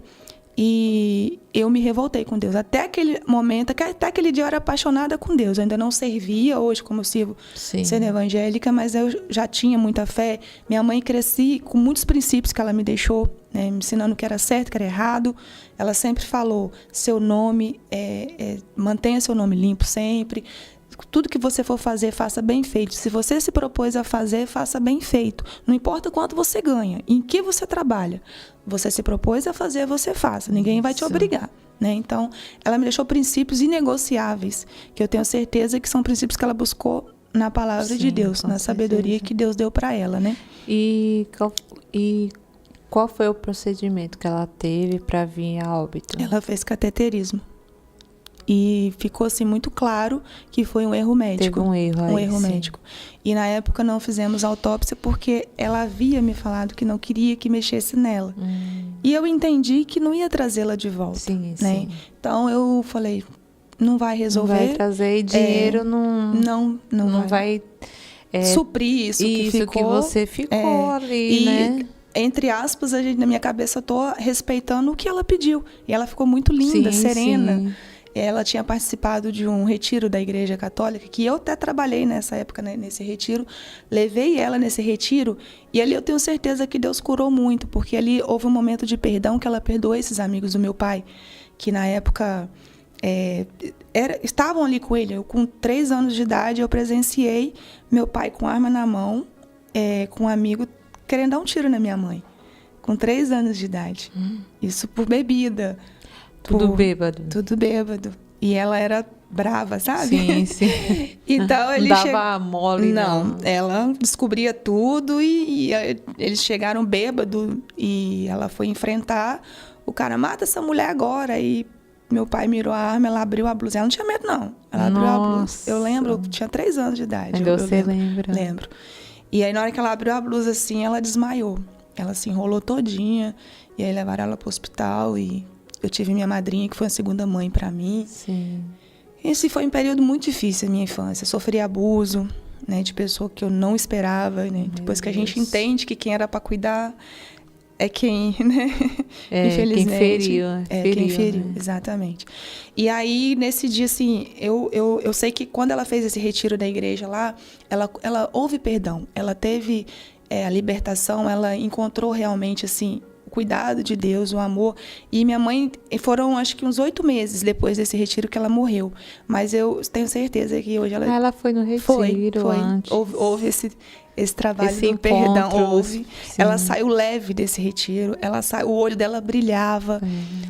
E eu me revoltei com Deus. Até aquele momento, até aquele dia eu era apaixonada com Deus. Eu ainda não servia hoje como eu sirvo sendo evangélica, mas eu já tinha muita fé. Minha mãe cresci com muitos princípios que ela me deixou, né, me ensinando o que era certo, o que era errado. Ela sempre falou, seu nome, mantenha seu nome limpo sempre. Tudo que você for fazer, faça bem feito. Se você se propôs a fazer, faça bem feito. Não importa quanto você ganha, em que você trabalha. Você se propôs a fazer, você faça. Ninguém vai te obrigar, né? Então, ela me deixou princípios inegociáveis, que eu tenho certeza que são princípios que ela buscou na palavra de Deus, na sabedoria que Deus deu para ela, né? E qual foi o procedimento que ela teve para vir a óbito? Ela fez cateterismo. E ficou assim muito claro que foi um erro médico. Teve um erro aí, um erro médico. E na época não fizemos autópsia porque ela havia me falado que não queria que mexesse nela. E eu entendi que não ia trazê-la de volta, né? Então eu falei, não vai resolver. Não vai trazer dinheiro, não vai suprir isso que ficou. Que você ficou ali, né? Entre aspas, na minha cabeça eu tô respeitando o que ela pediu. E ela ficou muito linda, serena. Sim. Ela tinha participado de um retiro da Igreja Católica, que eu até trabalhei nessa época, né, nesse retiro. Levei ela nesse retiro e ali eu tenho certeza que Deus curou muito, porque ali houve um momento de perdão que ela perdoou esses amigos do meu pai, que na época estavam ali com ele. Eu, com 3 anos de idade, eu presenciei meu pai com arma na mão, com um amigo querendo dar um tiro na minha mãe, com 3 anos de idade. Isso por bebida. Tudo bêbado. Tudo bêbado. E ela era brava, sabe? Sim, sim. Então ele dava mole. Não, ela descobria tudo e eles chegaram bêbado e ela foi enfrentar. O cara, mata essa mulher agora. E meu pai mirou a arma, ela abriu a blusa. Ela não tinha medo, não. Ela abriu a blusa. Eu lembro, eu tinha 3 anos de idade. Ainda você lembra? Lembro. E aí, na hora que ela abriu a blusa, assim, ela desmaiou. Ela se enrolou todinha. E aí levaram ela pro hospital e eu tive minha madrinha, que foi a segunda mãe para mim. Sim. Esse foi um período muito difícil na minha infância. Sofri abuso, né, de pessoa que eu não esperava, né? Depois que a gente entende que quem era para cuidar é quem, né? Infelizmente. Quem feriu. Quem feriu, né? Exatamente. E aí, nesse dia, assim, eu sei que quando ela fez esse retiro da igreja lá, ela houve perdão. Ela teve a libertação, ela encontrou realmente, assim, cuidado de Deus, o amor. E minha mãe, foram acho que uns 8 meses depois desse retiro que ela morreu. Mas eu tenho certeza que hoje ela... Ela foi no retiro antes. Houve esse trabalho do perdão. Houve. Sim. Ela saiu leve desse retiro. O olho dela brilhava.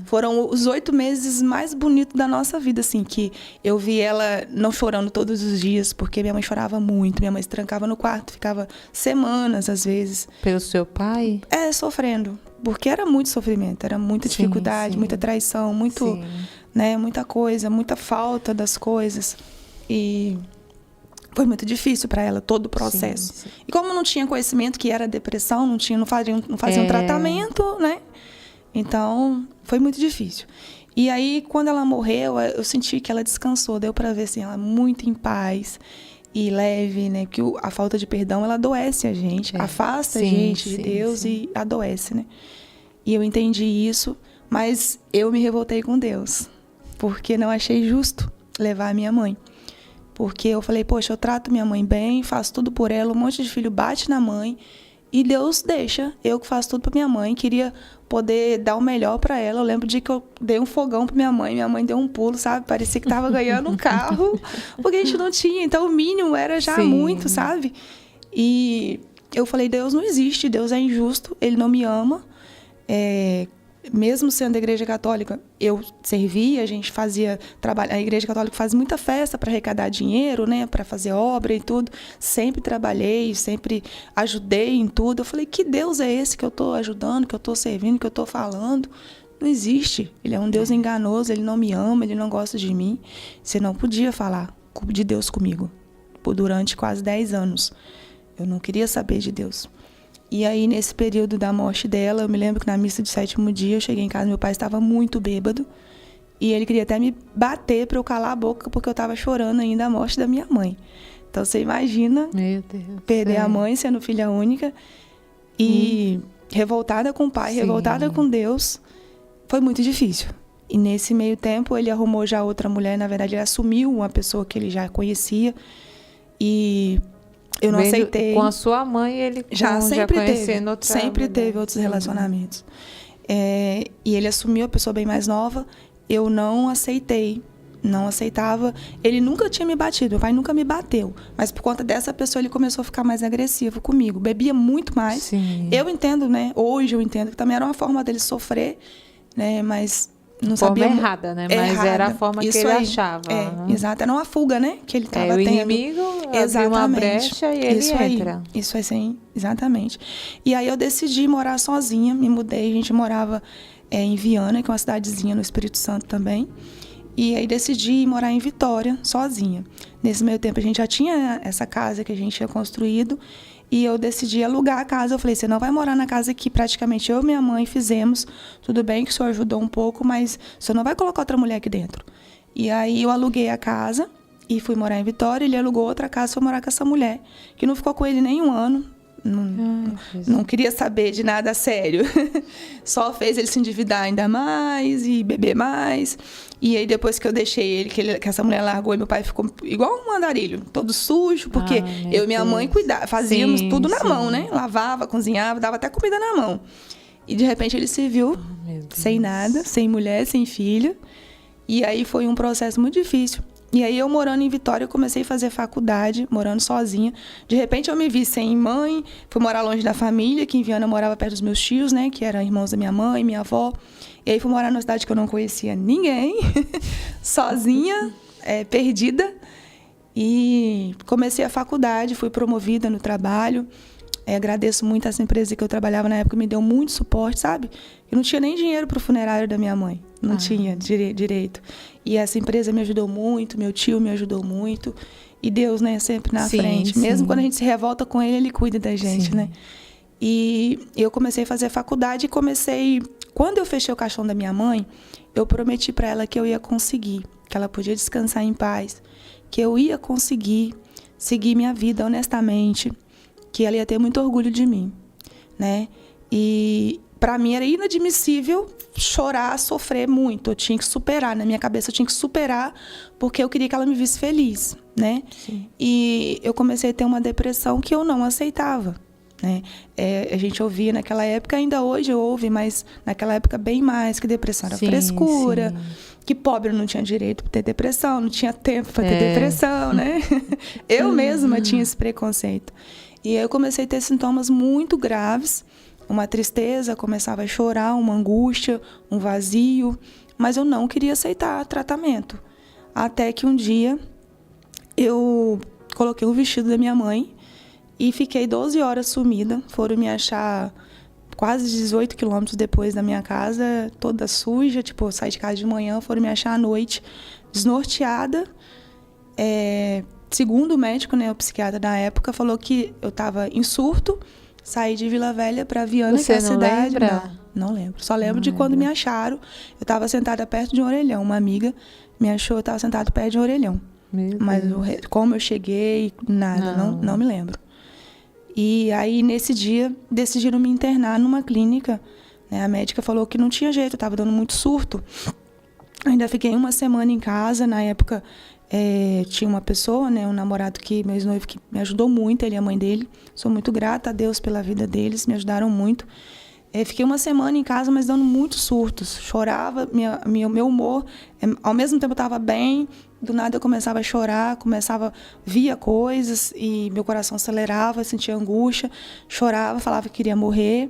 Foram os 8 meses mais bonitos da nossa vida, assim, que eu vi ela não chorando todos os dias, porque minha mãe chorava muito. Minha mãe se trancava no quarto, ficava semanas, às vezes. Pelo seu pai? Sofrendo. Porque era muito sofrimento, era muita dificuldade, muita traição, muita coisa, muita falta das coisas. E foi muito difícil para ela todo o processo. Sim. E como não tinha conhecimento que era depressão, não fazia um tratamento, né? Então, foi muito difícil. E aí, quando ela morreu, eu senti que ela descansou, deu para ver assim, ela muito em paz e leve, né? Que a falta de perdão, ela adoece a gente, afasta a gente de Deus e adoece, né? E eu entendi isso, mas eu me revoltei com Deus, porque não achei justo levar a minha mãe. Porque eu falei, poxa, eu trato minha mãe bem, faço tudo por ela, um monte de filho bate na mãe, e Deus deixa, eu que faço tudo pra minha mãe, queria poder dar o melhor pra ela. Eu lembro de que eu dei um fogão pra minha mãe deu um pulo, sabe? Parecia que tava ganhando um carro, porque a gente não tinha, então o mínimo era já muito, sabe? E eu falei, Deus não existe, Deus é injusto, Ele não me ama, mesmo sendo da Igreja Católica, eu servia, a gente fazia trabalho. A Igreja Católica faz muita festa para arrecadar dinheiro, né, para fazer obra e tudo. Sempre trabalhei, sempre ajudei em tudo. Eu falei, que Deus é esse que eu estou ajudando, que eu estou servindo, que eu estou falando? Não existe. Ele é um Deus enganoso, ele não me ama, ele não gosta de mim. Você não podia falar de Deus comigo durante quase 10 anos. Eu não queria saber de Deus. E aí, nesse período da morte dela, eu me lembro que na missa de 7º dia, eu cheguei em casa, meu pai estava muito bêbado. E ele queria até me bater para eu calar a boca, porque eu estava chorando ainda a morte da minha mãe. Então, você imagina Meu Deus, perder a mãe, sendo filha única. E revoltada com o pai, revoltada com Deus. Foi muito difícil. E nesse meio tempo, ele arrumou já outra mulher. Na verdade, ele assumiu uma pessoa que ele já conhecia. E eu não aceitei. Com a sua mãe, ele já conhecendo outra sempre mulher. teve outros relacionamentos. E ele assumiu a pessoa bem mais nova. Eu não aceitei. Não aceitava. Ele nunca tinha me batido. Meu pai nunca me bateu. Mas por conta dessa pessoa, ele começou a ficar mais agressivo comigo. Bebia muito mais. Sim. Eu entendo, né? Hoje eu entendo que também era uma forma dele sofrer, né? Mas não forma sabia. Errada, né? Mas errada. era a forma Isso que ele aí. achava. Exato. Era uma fuga, né? Que ele estava o tendo. inimigo abriu uma brecha e ele entra. Isso aí, sim. Exatamente. E aí eu decidi morar sozinha. Me mudei. A gente morava em Viana, que é uma cidadezinha no Espírito Santo também. E aí decidi morar em Vitória, sozinha. Nesse meio tempo, a gente já tinha essa casa que a gente tinha construído. E eu decidi alugar a casa. Eu falei, você não vai morar na casa que praticamente eu e minha mãe fizemos. Tudo bem que o senhor ajudou um pouco, mas o senhor não vai colocar outra mulher aqui dentro. E aí eu aluguei a casa e fui morar em Vitória. Ele alugou outra casa e foi morar com essa mulher, que não ficou com ele nem um ano. Não queria saber de nada sério. Só fez ele se endividar ainda mais e beber mais. E aí depois que eu deixei ele, que essa mulher largou, e meu pai ficou igual um andarilho, todo sujo, porque eu e minha mãe fazíamos tudo na mão, né? Lavava, cozinhava, dava até comida na mão. E de repente ele se viu sem nada, sem mulher, sem filho. E aí foi um processo muito difícil. E aí eu morando em Vitória, eu comecei a fazer faculdade, morando sozinha. De repente eu me vi sem mãe, fui morar longe da família, que em Viana eu morava perto dos meus tios, né? Que eram irmãos da minha mãe, minha avó. E aí fui morar numa cidade que eu não conhecia ninguém, sozinha, perdida. E comecei a faculdade, fui promovida no trabalho. Agradeço muito essa empresa que eu trabalhava na época, me deu muito suporte, sabe? Eu não tinha nem dinheiro para o funerário da minha mãe, não tinha direito. E essa empresa me ajudou muito, meu tio me ajudou muito. E Deus, né, sempre na frente. Mesmo quando a gente se revolta com ele, ele cuida da gente, né? E eu comecei a fazer faculdade e Quando eu fechei o caixão da minha mãe, eu prometi para ela que eu ia conseguir, que ela podia descansar em paz, que eu ia conseguir seguir minha vida honestamente, que ela ia ter muito orgulho de mim, né? E para mim era inadmissível chorar, sofrer muito. Eu tinha que superar, na minha cabeça eu tinha que superar, porque eu queria que ela me visse feliz, né? Sim. E eu comecei a ter uma depressão que eu não aceitava, né? A gente ouvia naquela época, ainda hoje eu ouvo, mas naquela época bem mais, que depressão era frescura, que pobre não tinha direito para ter depressão, não tinha tempo para ter depressão, né? Eu mesma tinha esse preconceito. E aí eu comecei a ter sintomas muito graves, uma tristeza, começava a chorar, uma angústia, um vazio, mas eu não queria aceitar tratamento. Até que um dia eu coloquei o vestido da minha mãe e fiquei 12 horas sumida. Foram me achar quase 18 quilômetros depois da minha casa, toda suja, tipo, eu saí de casa de manhã, foram me achar à noite, desnorteada. Segundo o médico, né, o psiquiatra da época, falou que eu estava em surto, saí de Vila Velha para Viana, que é a cidade. Lembra? Não lembro. Só lembro de quando me acharam. Eu estava sentada perto de um orelhão. Uma amiga me achou, eu estava sentada perto de um orelhão. Mas como eu cheguei, nada, não me lembro. E aí, nesse dia, decidiram me internar numa clínica. Né? A médica falou que não tinha jeito, eu estava dando muito surto. Ainda fiquei uma semana em casa. Na época, tinha uma pessoa, né, um namorado meu ex-noivo, que me ajudou muito, ele e a mãe dele. Sou muito grata a Deus pela vida deles, me ajudaram muito. Fiquei uma semana em casa, mas dando muitos surtos. Chorava, meu humor, ao mesmo tempo eu estava bem, do nada eu começava a chorar, via coisas e meu coração acelerava, sentia angústia, chorava, falava que queria morrer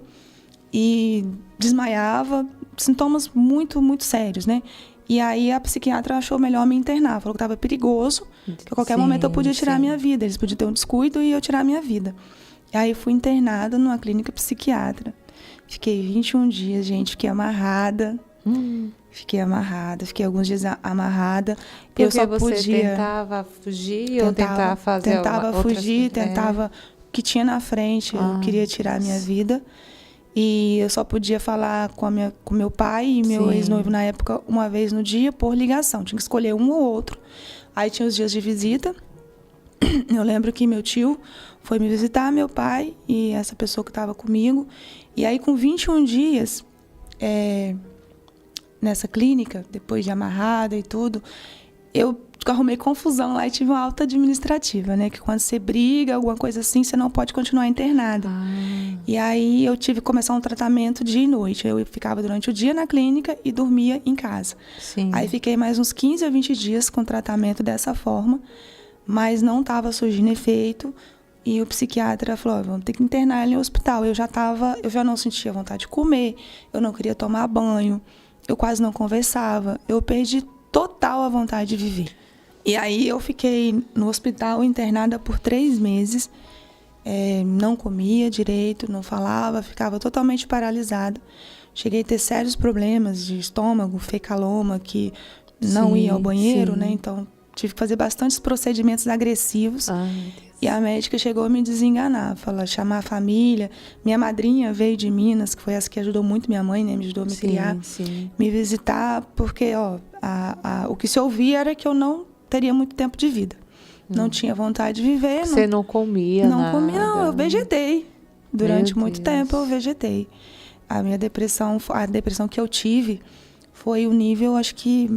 e desmaiava. sintomas muito, muito sérios, né? E aí a psiquiatra achou melhor me internar, falou que estava perigoso, que a qualquer momento eu podia tirar a minha vida, eles podiam ter um descuido e eu tirar a minha vida. E aí fui internada numa clínica psiquiatra. Fiquei 21 dias, gente, fiquei amarrada. Fiquei alguns dias amarrada. Porque eu só você podia... tentava fugir ou tentar fazer Tentava fugir, tentava... O que tinha na frente, eu queria tirar a minha vida. E eu só podia falar com meu pai e meu ex-noivo na época uma vez no dia por ligação. Tinha que escolher um ou outro. Aí tinha os dias de visita. Eu lembro que meu tio foi me visitar, meu pai e essa pessoa que estava comigo. E aí com 21 dias nessa clínica, depois de amarrada e tudo, eu arrumei confusão lá e tive uma alta administrativa, né? Que quando você briga, alguma coisa assim, você não pode continuar internada. E aí eu tive que começar um tratamento dia e noite. Eu ficava durante o dia na clínica e dormia em casa. Sim. Aí fiquei mais uns 15 a 20 dias com tratamento dessa forma, mas não estava surgindo efeito. E o psiquiatra falou, vamos ter que internar ele no hospital. Eu já não sentia vontade de comer, eu não queria tomar banho, eu quase não conversava, eu perdi total a vontade de viver. E aí eu fiquei no hospital internada por 3 meses, não comia direito, não falava, ficava totalmente paralisada. Cheguei a ter sérios problemas de estômago, fecaloma, que não ia ao banheiro, né? Então tive que fazer bastantes procedimentos agressivos. E a médica chegou a me desenganar, chamar a família. Minha madrinha veio de Minas, que foi essa que ajudou muito minha mãe, né? Me ajudou a me criar, me visitar, porque o que se ouvia era que eu não teria muito tempo de vida. Não tinha vontade de viver. Você não comia nada? Não comia, não. Eu vegetei. Durante muito tempo eu vegetei. A minha depressão, a depressão que eu tive foi o nível, acho que,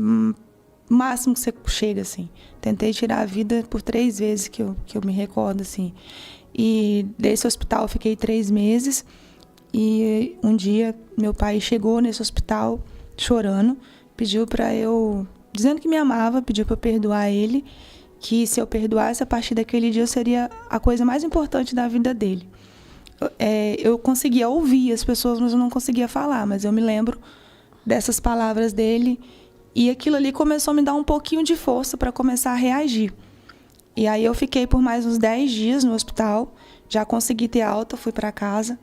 máximo que você chega, assim. Tentei tirar a vida por 3 vezes que eu me recordo, assim. E desse hospital eu fiquei 3 meses. E um dia meu pai chegou nesse hospital chorando, pediu para eu, dizendo que me amava, pediu para eu perdoar ele, que se eu perdoasse a partir daquele dia eu seria a coisa mais importante da vida dele. Eu conseguia ouvir as pessoas, mas eu não conseguia falar, mas eu me lembro dessas palavras dele e aquilo ali começou a me dar um pouquinho de força para começar a reagir. E aí eu fiquei por mais uns 10 dias no hospital, já consegui ter alta, fui para casa,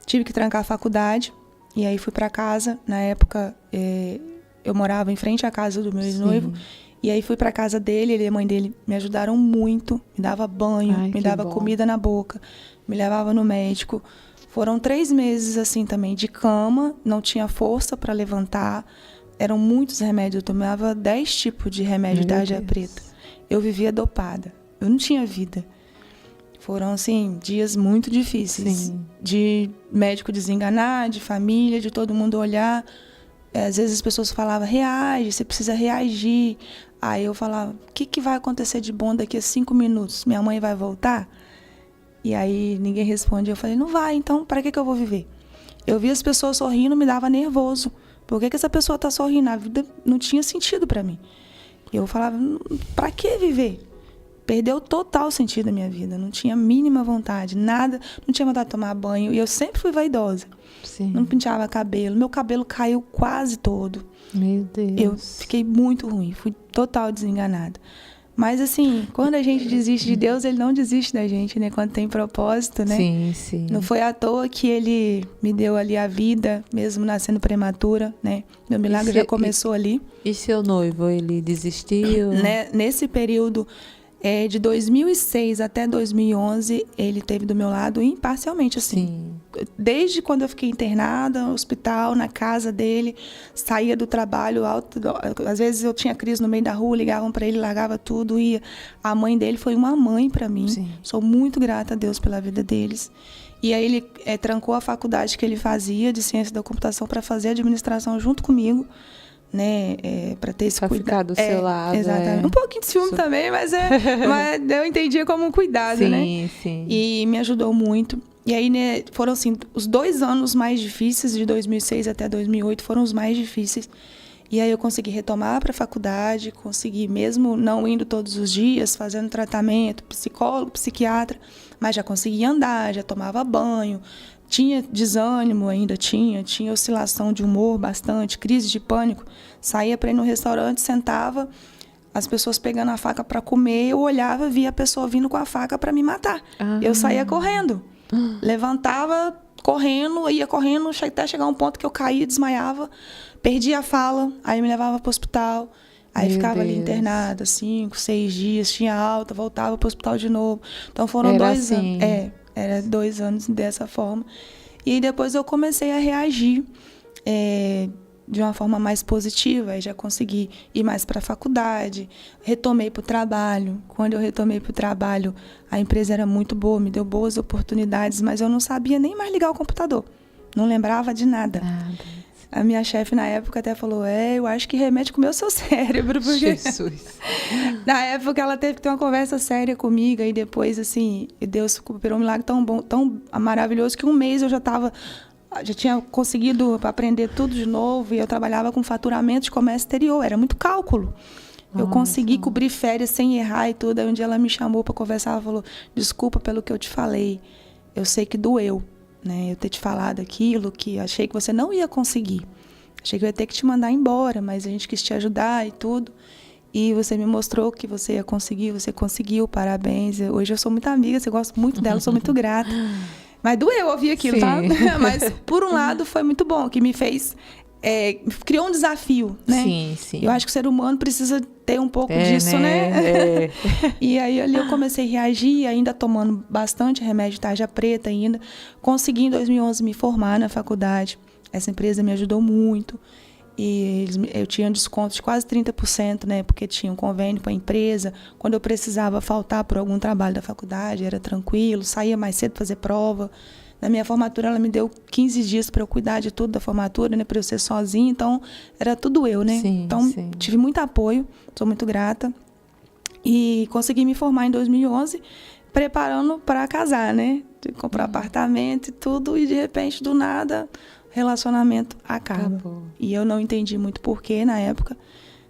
tive que trancar a faculdade e aí fui para casa. Na época eu morava em frente à casa do meu ex-noivo. E aí fui para casa dele, ele e a mãe dele me ajudaram muito, me dava banho, me dava comida na boca, me levava no médico. Foram 3 meses assim também de cama, não tinha força para levantar, eram muitos remédios, eu tomava 10 tipos de remédio da tarja preta. Eu vivia dopada, eu não tinha vida. Foram assim dias muito difíceis, de médico desenganar, de família, de todo mundo olhar. Às vezes as pessoas falavam, reage, você precisa reagir. Aí eu falava, o que vai acontecer de bom daqui a 5 minutos? Minha mãe vai voltar? E aí ninguém responde. Eu falei, não vai, então para que eu vou viver? Eu via as pessoas sorrindo, me dava nervoso. Por que essa pessoa está sorrindo? A vida não tinha sentido para mim. Eu falava, para que viver? Perdeu total sentido a minha vida. Não tinha a mínima vontade, nada. Não tinha vontade de tomar banho. E eu sempre fui vaidosa. Não penteava cabelo. Meu cabelo caiu quase todo. Meu Deus. Eu fiquei muito ruim. Fui total desenganada. Mas assim, quando a gente desiste de Deus, Ele não desiste da gente, né? Quando tem propósito, né? Sim. Não foi à toa que Ele me deu ali a vida, mesmo nascendo prematura, né? Meu milagre já começou ali. E seu noivo, ele desistiu? Nesse período de 2006 até 2011, ele esteve do meu lado imparcialmente, assim. Desde quando eu fiquei internada no hospital, na casa dele, saía do trabalho, às vezes eu tinha crise no meio da rua, ligavam para ele, largava tudo, ia. A mãe dele foi uma mãe para mim. Sou muito grata a Deus pela vida deles. E aí ele trancou a faculdade que ele fazia de ciência da computação para fazer administração junto comigo, né, para ter esse cuidado. Ficar do seu lado. Exatamente. Um pouquinho de ciúme também, mas eu entendia como um cuidado, né? Sim. E me ajudou muito. E aí, né, foram assim, os 2 anos mais difíceis, de 2006 até 2008, foram os mais difíceis. E aí eu consegui retomar para a faculdade, consegui, mesmo não indo todos os dias, fazendo tratamento, psicólogo, psiquiatra, mas já conseguia andar, já tomava banho, Tinha desânimo ainda, tinha oscilação de humor bastante, crise de pânico. Saía para ir no restaurante, sentava, as pessoas pegando a faca para comer, eu olhava, via a pessoa vindo com a faca para me matar. Eu saía correndo, levantava, correndo, ia correndo, até chegar um ponto que eu caía, desmaiava, perdia a fala, aí me levava para o hospital. Aí Meu ficava ali Deus. internada 5, 6 dias, tinha alta, voltava para o hospital de novo. Então foram Era 2 assim. anos. Era 2 anos dessa forma. E aí depois eu comecei a reagir de uma forma mais positiva. Aí já consegui ir mais para a faculdade, retomei para o trabalho. Quando eu retomei para o trabalho, a empresa era muito boa, me deu boas oportunidades, mas eu não sabia nem mais ligar o computador. Não lembrava de nada. A minha chefe, na época, até falou, eu acho que remédio comeu seu cérebro. Porque... Jesus. Na época, ela teve que ter uma conversa séria comigo. E depois, assim, Deus operou um milagre tão bom, tão maravilhoso, que 1 mês eu já tinha conseguido aprender tudo de novo. E eu trabalhava com faturamento de comércio exterior. Era muito cálculo. Eu consegui cobrir férias sem errar e tudo. Aí um dia ela me chamou para conversar. Ela falou, desculpa pelo que eu te falei. Eu sei que doeu, né? Eu ter te falado aquilo que achei que você não ia conseguir. Achei que eu ia ter que te mandar embora, mas a gente quis te ajudar e tudo. E você me mostrou que você ia conseguir, você conseguiu, parabéns. Hoje eu sou muito amiga, você gosta muito dela, sou muito grata. Mas doeu ouvir aquilo, Sim. tá? Mas, por um lado, foi muito bom, que me fez... criou um desafio, né? Sim, sim. Eu acho que o ser humano precisa ter um pouco disso, né? E aí ali eu comecei a reagir, ainda tomando bastante remédio de tarja preta ainda. Consegui em 2011 me formar na faculdade. Essa empresa me ajudou muito. E eu tinha desconto de quase 30%, né? Porque tinha um convênio com a empresa. Quando eu precisava faltar por algum trabalho da faculdade, era tranquilo. Saía mais cedo fazer prova. Na minha formatura, ela me deu 15 dias para eu cuidar de tudo da formatura, né? Para eu ser sozinha. Então, era tudo eu, né? Sim, então, sim. tive muito apoio. Sou muito grata. E consegui me formar em 2011, preparando para casar, né? De comprar apartamento e tudo. E, de repente, do nada, relacionamento acaba. Acabou. E eu não entendi muito porquê na época.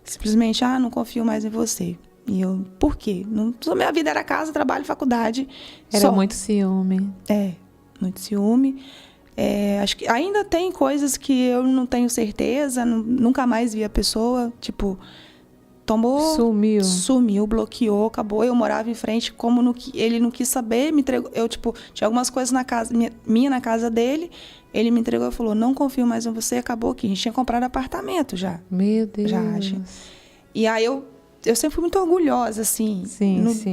Simplesmente, não confio mais em você. E eu, por quê? Minha vida era casa, trabalho, faculdade. Era muito ciúme. Muito ciúme. Acho que ainda tem coisas que eu não tenho certeza, nunca mais vi a pessoa, tipo, tomou... Sumiu, bloqueou, acabou. Eu morava em frente, como ele não quis saber, me entregou... Eu, tipo, tinha algumas coisas na casa, minha na casa dele, ele me entregou e falou, não confio mais em você, acabou aqui. A gente tinha comprado apartamento já. Meu Deus. E aí eu sempre fui muito orgulhosa, assim,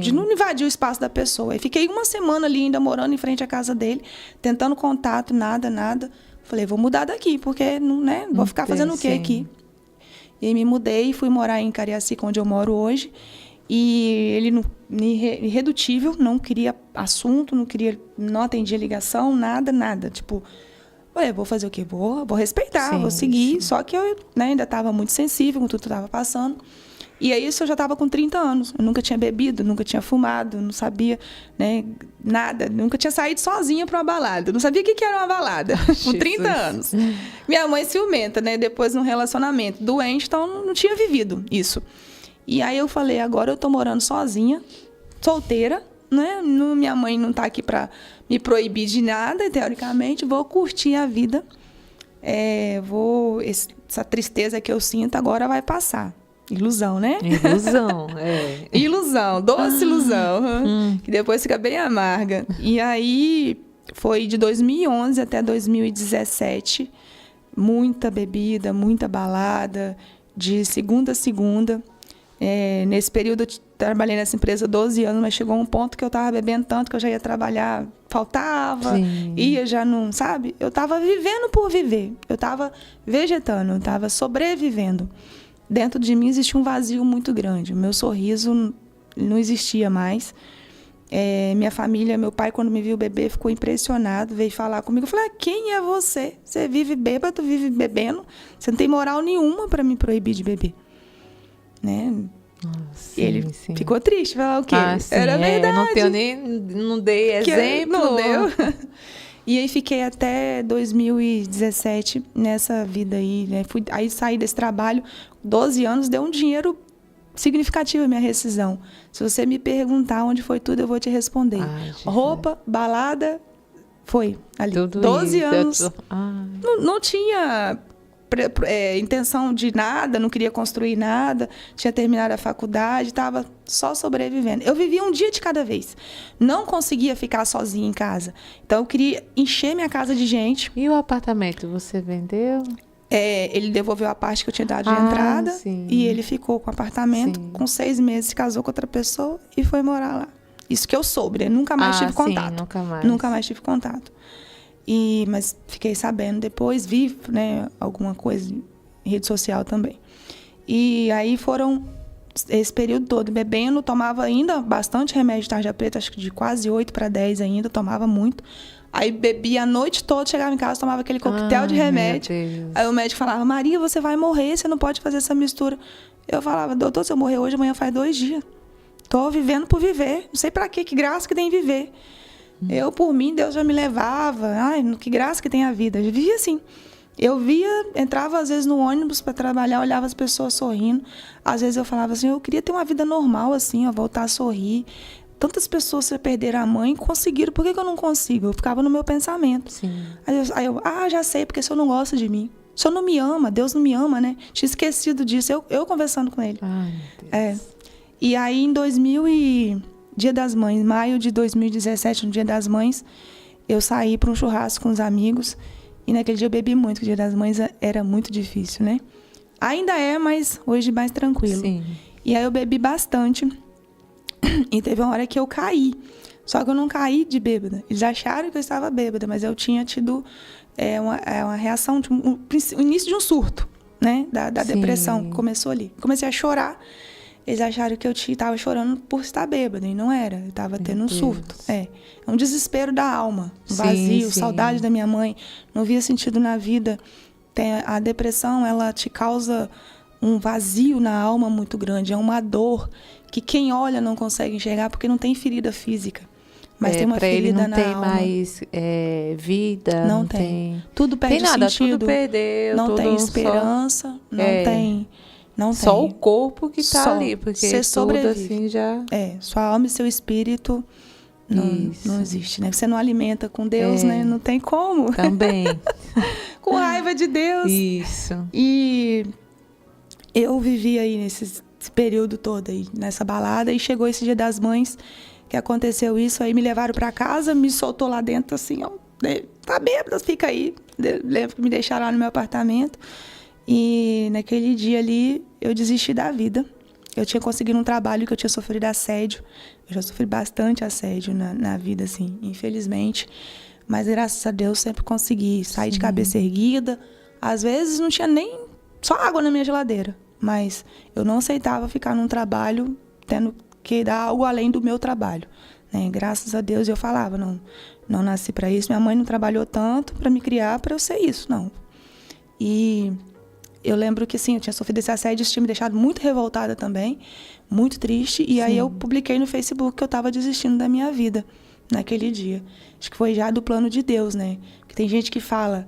de não invadir o espaço da pessoa. E fiquei 1 semana ali ainda morando em frente à casa dele, tentando contato, nada. Falei, vou mudar daqui, porque né, vou ficar fazendo o quê aqui? E aí me mudei, fui morar em Cariacica, onde eu moro hoje. E ele, irredutível, não queria assunto, não atendia ligação, nada. Tipo, falei, vou fazer o quê? Vou respeitar, vou seguir. Só que eu ainda estava muito sensível com tudo que estava passando. E aí isso eu já estava com 30 anos. Eu nunca tinha bebido, nunca tinha fumado, não sabia, né, nada. Nunca tinha saído sozinha para uma balada. Não sabia o que era uma balada. Com 30 anos. Minha mãe ciumenta, né? Depois num relacionamento doente, então não tinha vivido isso. E aí eu falei, agora eu tô morando sozinha, solteira, né? Minha mãe não tá aqui para me proibir de nada, teoricamente. Vou curtir a vida. Essa tristeza que eu sinto agora vai passar. Ilusão, né? Ilusão, doce ilusão, que depois fica bem amarga. E aí, foi de 2011 até 2017, muita bebida, muita balada, de segunda a segunda. Nesse período, eu trabalhei nessa empresa 12 anos, mas chegou um ponto que eu estava bebendo tanto que eu já ia trabalhar, faltava, ia já não, sabe? Eu estava vivendo por viver, eu estava vegetando, eu estava sobrevivendo. Dentro de mim existia um vazio muito grande. O meu sorriso não existia mais. Minha família, meu pai, quando me viu beber, ficou impressionado, veio falar comigo. Eu falei, quem é você? Você vive bêbado, vive bebendo. Você não tem moral nenhuma para me proibir de beber. Né? Ele ficou triste, falou o quê? Era verdade. Não dei exemplo. Não deu. E aí fiquei até 2017 nessa vida aí, né? Aí saí desse trabalho, 12 anos, deu um dinheiro significativo a minha rescisão. Se você me perguntar onde foi tudo, eu vou te responder. Roupa, balada, Foi ali. Tudo 12 isso. anos. Ah, Não tinha intenção de nada, não queria construir nada, tinha terminado a faculdade, estava só sobrevivendo. Eu vivia um dia de cada vez. Não conseguia ficar sozinha em casa. Então, eu queria encher minha casa de gente. e o apartamento, você vendeu? Ele devolveu a parte que eu tinha dado de Ah, entrada sim. e ele ficou com o apartamento. Sim. Com 6 meses, se casou com outra pessoa e foi morar lá. Isso que eu soube, né? Nunca mais tive contato. Sim, nunca mais. Nunca mais tive contato. Mas fiquei sabendo depois, vi, né, alguma coisa em rede social também. E aí foram esse período todo bebendo, tomava ainda bastante remédio de tarja preta, acho que de quase 8 para 10 ainda, tomava muito. Aí bebia a noite toda, chegava em casa, tomava aquele coquetel de remédio. Aí o médico falava, Maria, você vai morrer, você não pode fazer essa mistura. Eu falava, doutor, se eu morrer hoje, amanhã faz 2 dias. Tô vivendo por viver, não sei para quê, que graça que tem viver. Eu, por mim, Deus já me levava. Ai, que graça que tem a vida. Eu vivia assim. Eu entrava às vezes no ônibus para trabalhar, olhava as pessoas sorrindo. Às vezes eu falava assim, eu queria ter uma vida normal, assim, ó, voltar a sorrir. Tantas pessoas já perderam a mãe, conseguiram. Por que eu não consigo? Eu ficava no meu pensamento. Sim. Aí eu, já sei, porque o senhor não gosta de mim. O senhor não me ama, Deus não me ama, né? Tinha esquecido disso, eu conversando com ele. Ai, meu Deus. E aí, em Dia das Mães, maio de 2017, no Dia das Mães, eu saí para um churrasco com os amigos e naquele dia eu bebi muito, porque o Dia das Mães era muito difícil, né? Ainda é, mas hoje mais tranquilo. Sim. E aí eu bebi bastante e teve uma hora que eu caí. Só que eu não caí de bêbada. Eles acharam que eu estava bêbada, mas eu tinha tido uma reação, o início de um surto, né? Da depressão, que começou ali. Comecei a chorar. Eles acharam que eu estava chorando por estar bêbada, e não era. Eu estava tendo um surto. É um desespero da alma, um vazio, saudade da minha mãe. Não via sentido na vida. A depressão, ela te causa um vazio na alma muito grande. É uma dor que quem olha não consegue enxergar porque não tem ferida física. Mas tem uma ferida na alma. Não tem mais vida, não tem... Tudo perde tem nada, sentido. Tudo perdeu. Não tudo tem esperança, não tem... Não só tem. o corpo que tá ali, porque você sobrevive. tudo assim já... Sua alma e seu espírito não existe, né? Você não alimenta com Deus, né? Não tem como. Também. Com raiva de Deus. Isso. E eu vivi aí nesse período todo aí, nessa balada, e chegou esse Dia das Mães, que aconteceu isso, aí me levaram pra casa, me soltou lá dentro assim, ó, tá bêbada, fica aí. Lembro que me deixaram lá no meu apartamento. E naquele dia ali, eu desisti da vida. Eu tinha conseguido um trabalho que eu tinha sofrido assédio. Eu já sofri bastante assédio na vida, assim, infelizmente. Mas, graças a Deus, sempre consegui sair de cabeça erguida. Às vezes, não tinha nem só água na minha geladeira. Mas eu não aceitava ficar num trabalho tendo que dar algo além do meu trabalho, né? Graças a Deus, eu falava, não nasci para isso. Minha mãe não trabalhou tanto para me criar para eu ser isso, não. E... eu lembro que, assim, eu tinha sofrido esse assédio, isso tinha me deixado muito revoltada também, muito triste. E aí eu publiquei no Facebook que eu estava desistindo da minha vida naquele dia. Acho que foi já do plano de Deus, né? Porque tem gente que fala,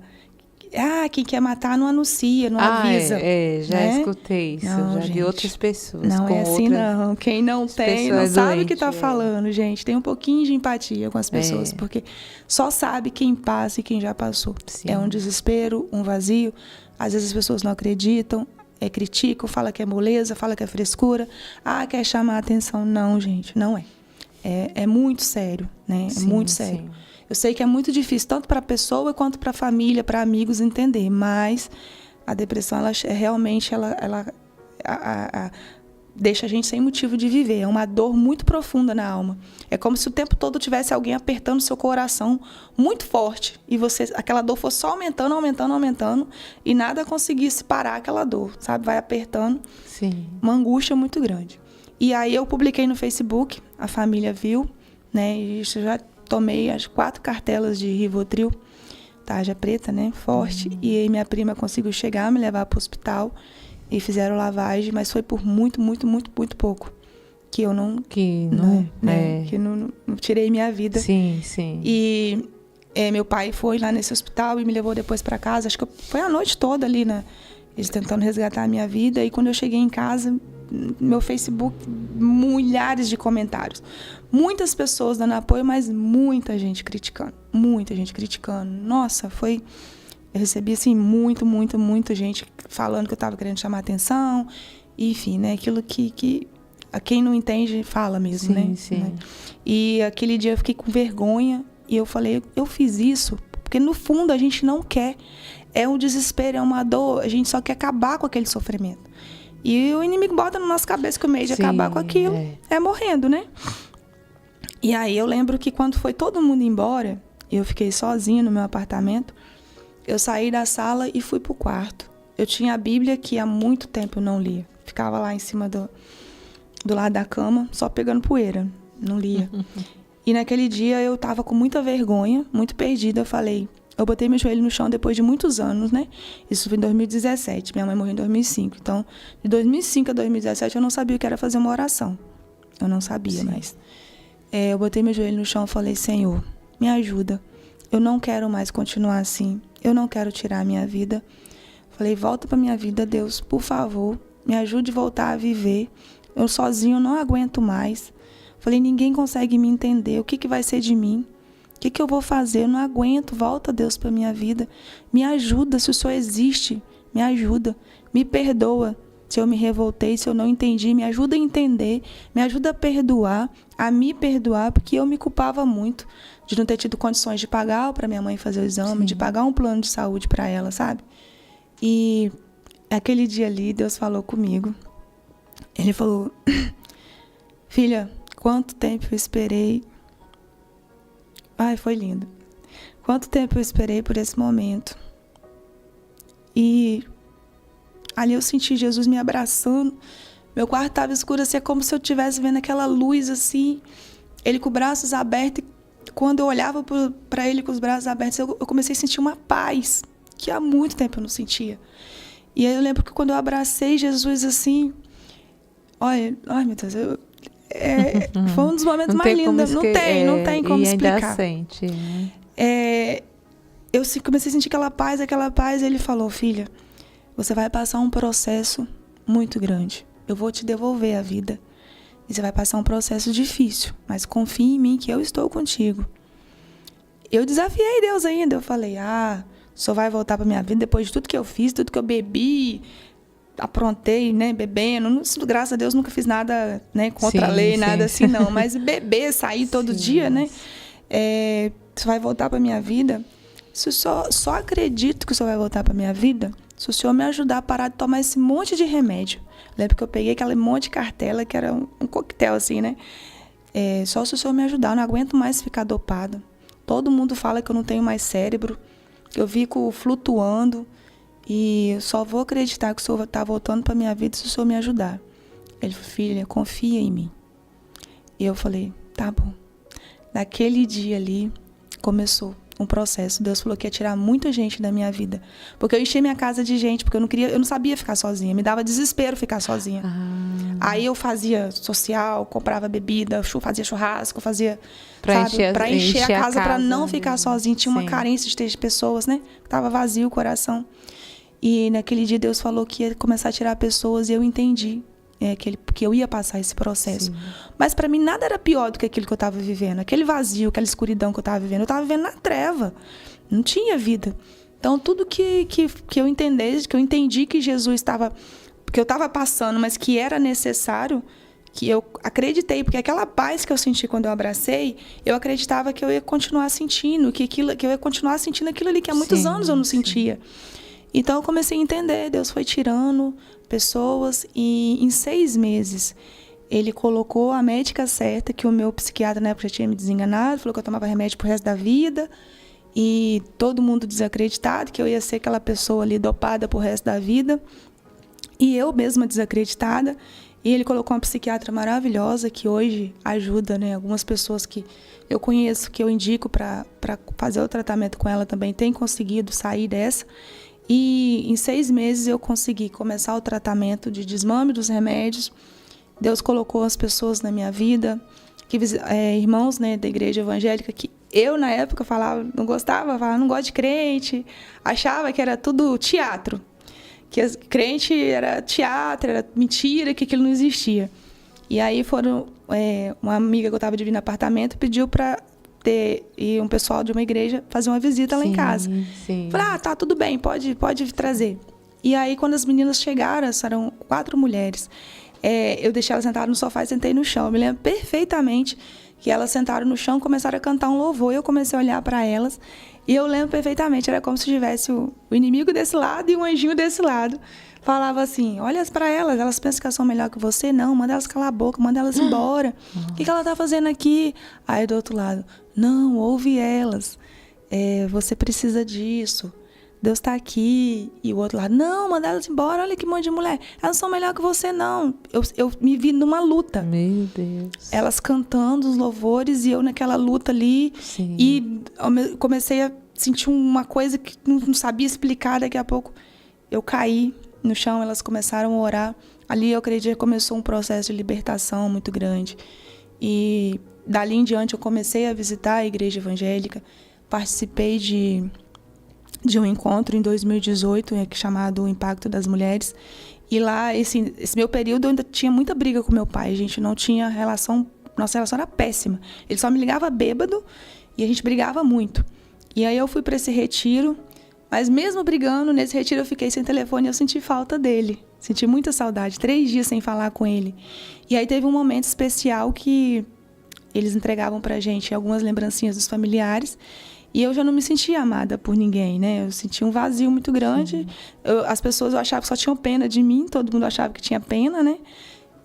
quem quer matar não anuncia, não avisa. Já né? escutei isso, não, já gente, de outras pessoas. Não é assim, não. Quem não tem, não sabe o que está falando, gente. Tem um pouquinho de empatia com as pessoas, porque só sabe quem passa e quem já passou. Sim. É um desespero, um vazio. Às vezes as pessoas não acreditam, criticam, falam que é moleza, falam que é frescura. Quer chamar a atenção. Não, gente, não é. É muito sério, né? É muito sério. Sim. Eu sei que é muito difícil, tanto para a pessoa quanto para a família, para amigos entender, mas a depressão, ela realmente deixa a gente sem motivo de viver. É uma dor muito profunda na alma. É como se o tempo todo tivesse alguém apertando seu coração muito forte e aquela dor fosse só aumentando, aumentando, aumentando e nada conseguisse parar aquela dor, sabe? Vai apertando. Sim. Uma angústia muito grande. E aí eu publiquei no Facebook, a família viu, né? E isso, já tomei as 4 cartelas de Rivotril, tarja preta, né? Forte. E aí minha prima conseguiu chegar, me levar para o hospital. E fizeram lavagem, mas foi por muito, muito, muito, muito pouco. Que eu não... Que não tirei minha vida. Sim, sim. E meu pai foi lá nesse hospital e me levou depois para casa. Acho que foi a noite toda ali, né? Eles tentando resgatar a minha vida. E quando eu cheguei em casa, meu Facebook, milhares de comentários. Muitas pessoas dando apoio, mas muita gente criticando. Muita gente criticando. Nossa, foi... Eu recebi, assim, muita gente falando que eu estava querendo chamar atenção. Enfim, né? Aquilo que a quem não entende fala mesmo, sim, né? Sim. Né? E aquele dia eu fiquei com vergonha e eu falei, eu fiz isso porque no fundo a gente não quer. É um desespero, é uma dor, a gente só quer acabar com aquele sofrimento. E o inimigo bota na nossa cabeça que o meio de acabar com aquilo é morrendo, né? E aí eu lembro que quando foi todo mundo embora, eu fiquei sozinha no meu apartamento, eu saí da sala e fui pro quarto. Eu tinha a Bíblia que há muito tempo eu não lia. Ficava lá em cima do lado da cama, só pegando poeira. Não lia. E naquele dia eu tava com muita vergonha, muito perdida. Eu falei, eu botei meu joelho no chão depois de muitos anos, né? Isso foi em 2017. Minha mãe morreu em 2005. Então, de 2005 a 2017, eu não sabia o que era fazer uma oração. Eu não sabia mais. Eu botei meu joelho no chão e falei, Senhor, me ajuda. Eu não quero mais continuar assim. Eu não quero tirar a minha vida. Falei, volta pra minha vida, Deus, por favor. Me ajude a voltar a viver. Eu sozinho não aguento mais. Falei, ninguém consegue me entender. O que vai ser de mim? O que eu vou fazer? Eu não aguento. Volta, Deus, pra minha vida. Me ajuda, se o Senhor existe. Me ajuda. Me perdoa se eu me revoltei, se eu não entendi. Me ajuda a entender. Me ajuda a perdoar, a me perdoar, porque eu me culpava muito de não ter tido condições de pagar para minha mãe fazer o exame, de pagar um plano de saúde para ela, sabe? E aquele dia ali, Deus falou comigo. Ele falou, filha, quanto tempo eu esperei. Ai, foi lindo. Quanto tempo eu esperei por esse momento. E ali eu senti Jesus me abraçando. Meu quarto estava escuro, assim, é como se eu estivesse vendo aquela luz, assim. Ele com os braços abertos. E quando eu olhava para ele com os braços abertos, eu comecei a sentir uma paz que há muito tempo eu não sentia. E aí eu lembro que quando eu abracei Jesus, assim... Olha, ai meu Deus, foi um dos momentos mais lindos. Não tem como explicar. Ainda sente, né? Eu comecei a sentir aquela paz. Ele falou, filha, você vai passar um processo muito grande. Eu vou te devolver a vida. E você vai passar um processo difícil, mas confie em mim que eu estou contigo. Eu desafiei Deus ainda. Eu falei, só vai voltar para minha vida depois de tudo que eu fiz, tudo que eu bebi, aprontei, né, bebendo. Graças a Deus nunca fiz nada, né, contra a lei, nada assim, não. Mas beber, sair todo dia, né? Você vai voltar para minha vida. Só acredito que o Senhor vai voltar para minha vida se o Senhor me ajudar a parar de tomar esse monte de remédio. Lembro que eu peguei aquele monte de cartela, que era um coquetel, assim, né? Só se o Senhor me ajudar, eu não aguento mais ficar dopada. Todo mundo fala que eu não tenho mais cérebro, que eu fico flutuando. E eu só vou acreditar que o Senhor está voltando para minha vida se o Senhor me ajudar. Ele falou, filha, confia em mim. E eu falei, tá bom. Naquele dia ali, começou um processo. Deus falou que ia tirar muita gente da minha vida. Porque eu enchi minha casa de gente, porque eu não sabia ficar sozinha. Me dava desespero ficar sozinha. Aí eu fazia social, comprava bebida, fazia churrasco, fazia... Pra encher a casa, para não ficar sozinha. Tinha uma carência de ter pessoas, né? Tava vazio o coração. E naquele dia Deus falou que ia começar a tirar pessoas e eu entendi que eu ia passar esse processo. Sim. Mas para mim nada era pior do que aquilo que eu estava vivendo. Aquele vazio, aquela escuridão que eu estava vivendo. Eu estava vivendo na treva. Não tinha vida. Então tudo que eu entendi que Jesus estava... Que eu estava passando, mas que era necessário... Que eu acreditei, porque aquela paz que eu senti quando eu abracei, eu acreditava que eu ia continuar sentindo, que eu ia continuar sentindo aquilo ali que há muitos anos eu não sentia. Então eu comecei a entender, Deus foi tirando pessoas e em 6 meses ele colocou a médica certa, que o meu psiquiatra na época já tinha me desenganado, falou que eu tomava remédio pro resto da vida e todo mundo desacreditado, que eu ia ser aquela pessoa ali dopada pro resto da vida e eu mesma desacreditada. E ele colocou uma psiquiatra maravilhosa que hoje ajuda, né? Algumas pessoas que eu conheço, que eu indico para fazer o tratamento com ela também, tem conseguido sair dessa. E em 6 meses eu consegui começar o tratamento de desmame dos remédios. Deus colocou as pessoas na minha vida, irmãos, né, da igreja evangélica, que eu na época falava, não gosto de crente, achava que era tudo teatro. que crente era teatro, era mentira, que aquilo não existia. E aí uma amiga que eu estava dividindo apartamento pediu para um pessoal de uma igreja fazer uma visita lá em casa. Sim. Falei, tá, tudo bem, pode trazer. E aí, quando as meninas chegaram, eram 4 mulheres, eu deixei elas sentadas no sofá e sentei no chão. Eu me lembro perfeitamente que elas sentaram no chão e começaram a cantar um louvor. Eu comecei a olhar para elas e eu lembro perfeitamente, era como se tivesse o inimigo desse lado e um anjinho desse lado. Falava assim, olha para elas pensam que elas são melhor que você? Não, manda elas calar a boca, manda elas embora. O que ela tá fazendo aqui? Aí do outro lado, não, ouve elas. Você precisa disso. Deus está aqui. E o outro lado, não, manda elas embora, olha que monte de mulher. Elas são melhor que você, não. Eu me vi numa luta. Meu Deus. Elas cantando os louvores e eu naquela luta ali. Sim. E comecei a sentir uma coisa que não sabia explicar. Daqui a pouco eu caí no chão, elas começaram a orar. Ali eu acredito que começou um processo de libertação muito grande. E dali em diante eu comecei a visitar a igreja evangélica. Participei de um encontro em 2018, chamado O Impacto das Mulheres. E lá, esse meu período, eu ainda tinha muita briga com meu pai. A gente não tinha relação... Nossa relação era péssima. Ele só me ligava bêbado e a gente brigava muito. E aí eu fui para esse retiro, mas mesmo brigando, nesse retiro eu fiquei sem telefone e eu senti falta dele. Senti muita saudade, 3 dias sem falar com ele. E aí teve um momento especial que eles entregavam pra gente algumas lembrancinhas dos familiares. E eu já não me sentia amada por ninguém, né? Eu sentia um vazio muito grande. As pessoas eu achava que só tinham pena de mim, todo mundo achava que tinha pena, né?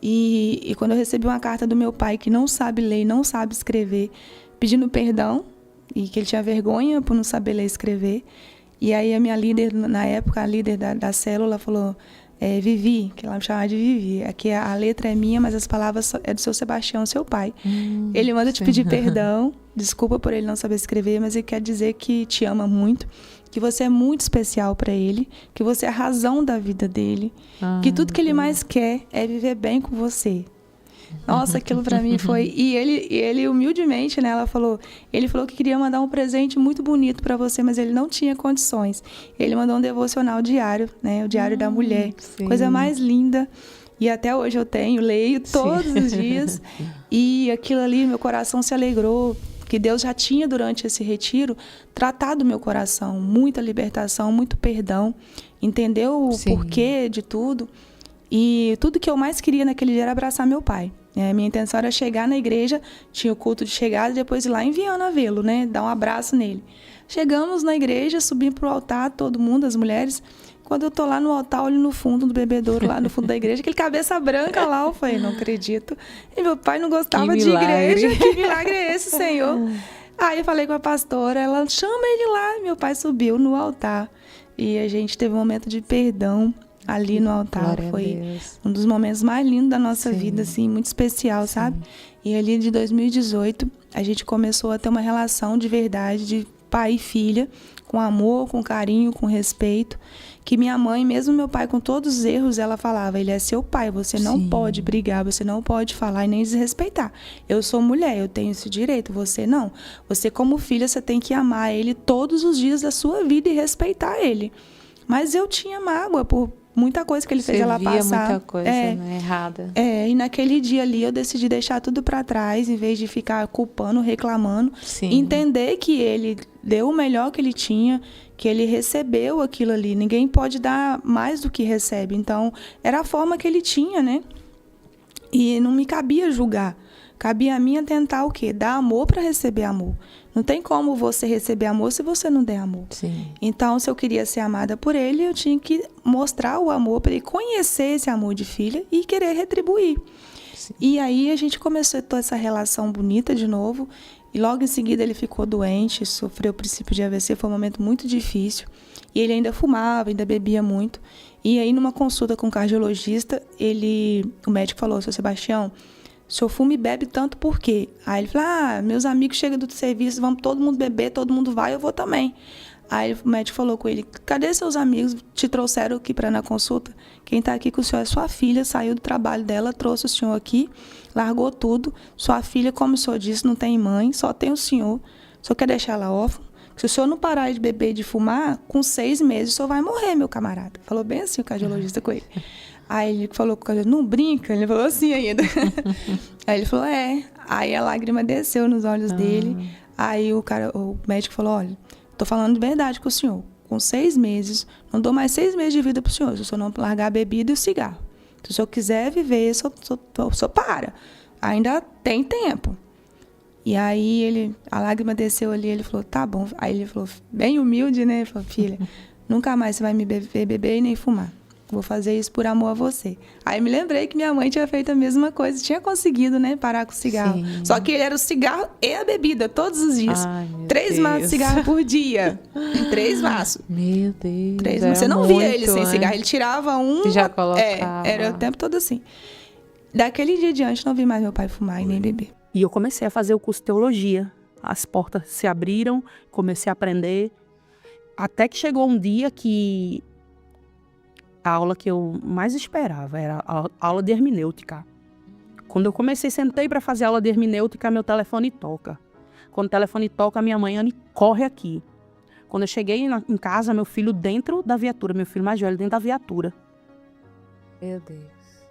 E quando eu recebi uma carta do meu pai, que não sabe ler, não sabe escrever, pedindo perdão, e que ele tinha vergonha por não saber ler e escrever. E aí a minha líder, na época, a líder da célula, falou... Vivi, que ela me chamava de Vivi. Aqui a letra é minha, mas as palavras é do seu Sebastião, seu pai. Ele manda te pedir perdão, desculpa por ele não saber escrever, mas ele quer dizer que te ama muito, que você é muito especial para ele, que você é a razão da vida dele, que tudo que ele mais quer é viver bem com você. Nossa, aquilo para mim foi... E ele humildemente, né, ele falou que queria mandar um presente muito bonito para você, mas ele não tinha condições. Ele mandou um devocional diário, né, o Diário da Mulher. Sim. Coisa mais linda. E até hoje eu leio todos os dias. E aquilo ali, meu coração se alegrou, que Deus já tinha, durante esse retiro, tratado o meu coração. Muita libertação, muito perdão. Entendeu o porquê de tudo. E tudo que eu mais queria naquele dia era abraçar meu pai. Minha intenção era chegar na igreja, tinha o culto de chegada, e depois ir lá em Viana vê-lo, né? Dar um abraço nele. Chegamos na igreja, subimos pro altar, todo mundo, as mulheres. Quando eu tô lá no altar, olho no fundo do bebedouro, lá no fundo da igreja, aquele cabeça branca lá, eu falei, não acredito. E meu pai não gostava de igreja, que milagre é esse, Senhor? Aí eu falei com a pastora, ela chama ele lá, meu pai subiu no altar. E a gente teve um momento de perdão ali no altar. Foi um dos momentos mais lindos da nossa vida, assim, muito especial, sabe? E ali de 2018, a gente começou a ter uma relação de verdade, de pai e filha, com amor, com carinho, com respeito, que minha mãe, mesmo meu pai com todos os erros, ela falava, ele é seu pai, você não pode brigar, você não pode falar e nem desrespeitar. Eu sou mulher, eu tenho esse direito, você não. Você, como filha, você tem que amar ele todos os dias da sua vida e respeitar ele. Mas eu tinha mágoa por muita coisa que ele fez ela passar. Muita coisa, né, errada. E naquele dia ali eu decidi deixar tudo para trás, em vez de ficar culpando, reclamando. Entender que ele deu o melhor que ele tinha, que ele recebeu aquilo ali. Ninguém pode dar mais do que recebe. Então, era a forma que ele tinha, né? E não me cabia julgar. Cabia a mim tentar o quê? Dar amor para receber amor. Não tem como você receber amor se você não der amor. Então, se eu queria ser amada por ele, eu tinha que mostrar o amor para ele conhecer esse amor de filha e querer retribuir. E aí a gente começou a ter essa relação bonita de novo. E logo em seguida ele ficou doente, sofreu o princípio de AVC, foi um momento muito difícil. E ele ainda fumava, ainda bebia muito. E aí numa consulta com o cardiologista, o médico falou, seu Sebastião, o senhor fuma e bebe tanto por quê? Aí ele falou, meus amigos chegam do serviço, vamos todo mundo beber, todo mundo vai, eu vou também. Aí o médico falou com ele, cadê seus amigos? Te trouxeram aqui na consulta? Quem está aqui com o senhor é sua filha, saiu do trabalho dela, trouxe o senhor aqui, largou tudo. Sua filha, como o senhor disse, não tem mãe, só tem o senhor quer deixar ela órfã? Se o senhor não parar de beber e de fumar, com 6 meses o senhor vai morrer, meu camarada. Falou bem assim o cardiologista com ele. Aí ele falou com o cardiologista, não brinca? Ele falou assim ainda. Aí ele falou, Aí a lágrima desceu nos olhos dele. Aí o médico falou, olha, tô falando de verdade com o senhor. Com 6 meses, não dou mais 6 meses de vida pro senhor, se o senhor não largar a bebida e o cigarro. Se o senhor quiser viver, o senhor para. Ainda tem tempo. E aí a lágrima desceu ali, ele falou, tá bom. Aí ele falou, bem humilde, né? Ele falou, filha, nunca mais você vai me ver beber e nem fumar. Vou fazer isso por amor a você. Aí me lembrei que minha mãe tinha feito a mesma coisa. Tinha conseguido, né, parar com o cigarro. Sim. Só que ele era o cigarro e a bebida, todos os dias. Ai, meu 3 maços de Deus. cigarro por dia. 3 maços. Meu Deus. 3 era maços. Você não via muito, ele sem né? cigarro. Ele tirava um... E já colocava. Era o tempo todo assim. Daquele dia adiante, não vi mais meu pai fumar e nem beber. E eu comecei a fazer o curso de teologia. As portas se abriram, comecei a aprender. Até que chegou um dia que a aula que eu mais esperava era a aula de hermenêutica. Quando eu sentei para fazer a aula de hermenêutica, meu telefone toca. Quando o telefone toca, minha mãe, Anne, corre aqui. Quando eu cheguei em casa, meu filho dentro da viatura, meu filho mais velho dentro da viatura. Meu Deus.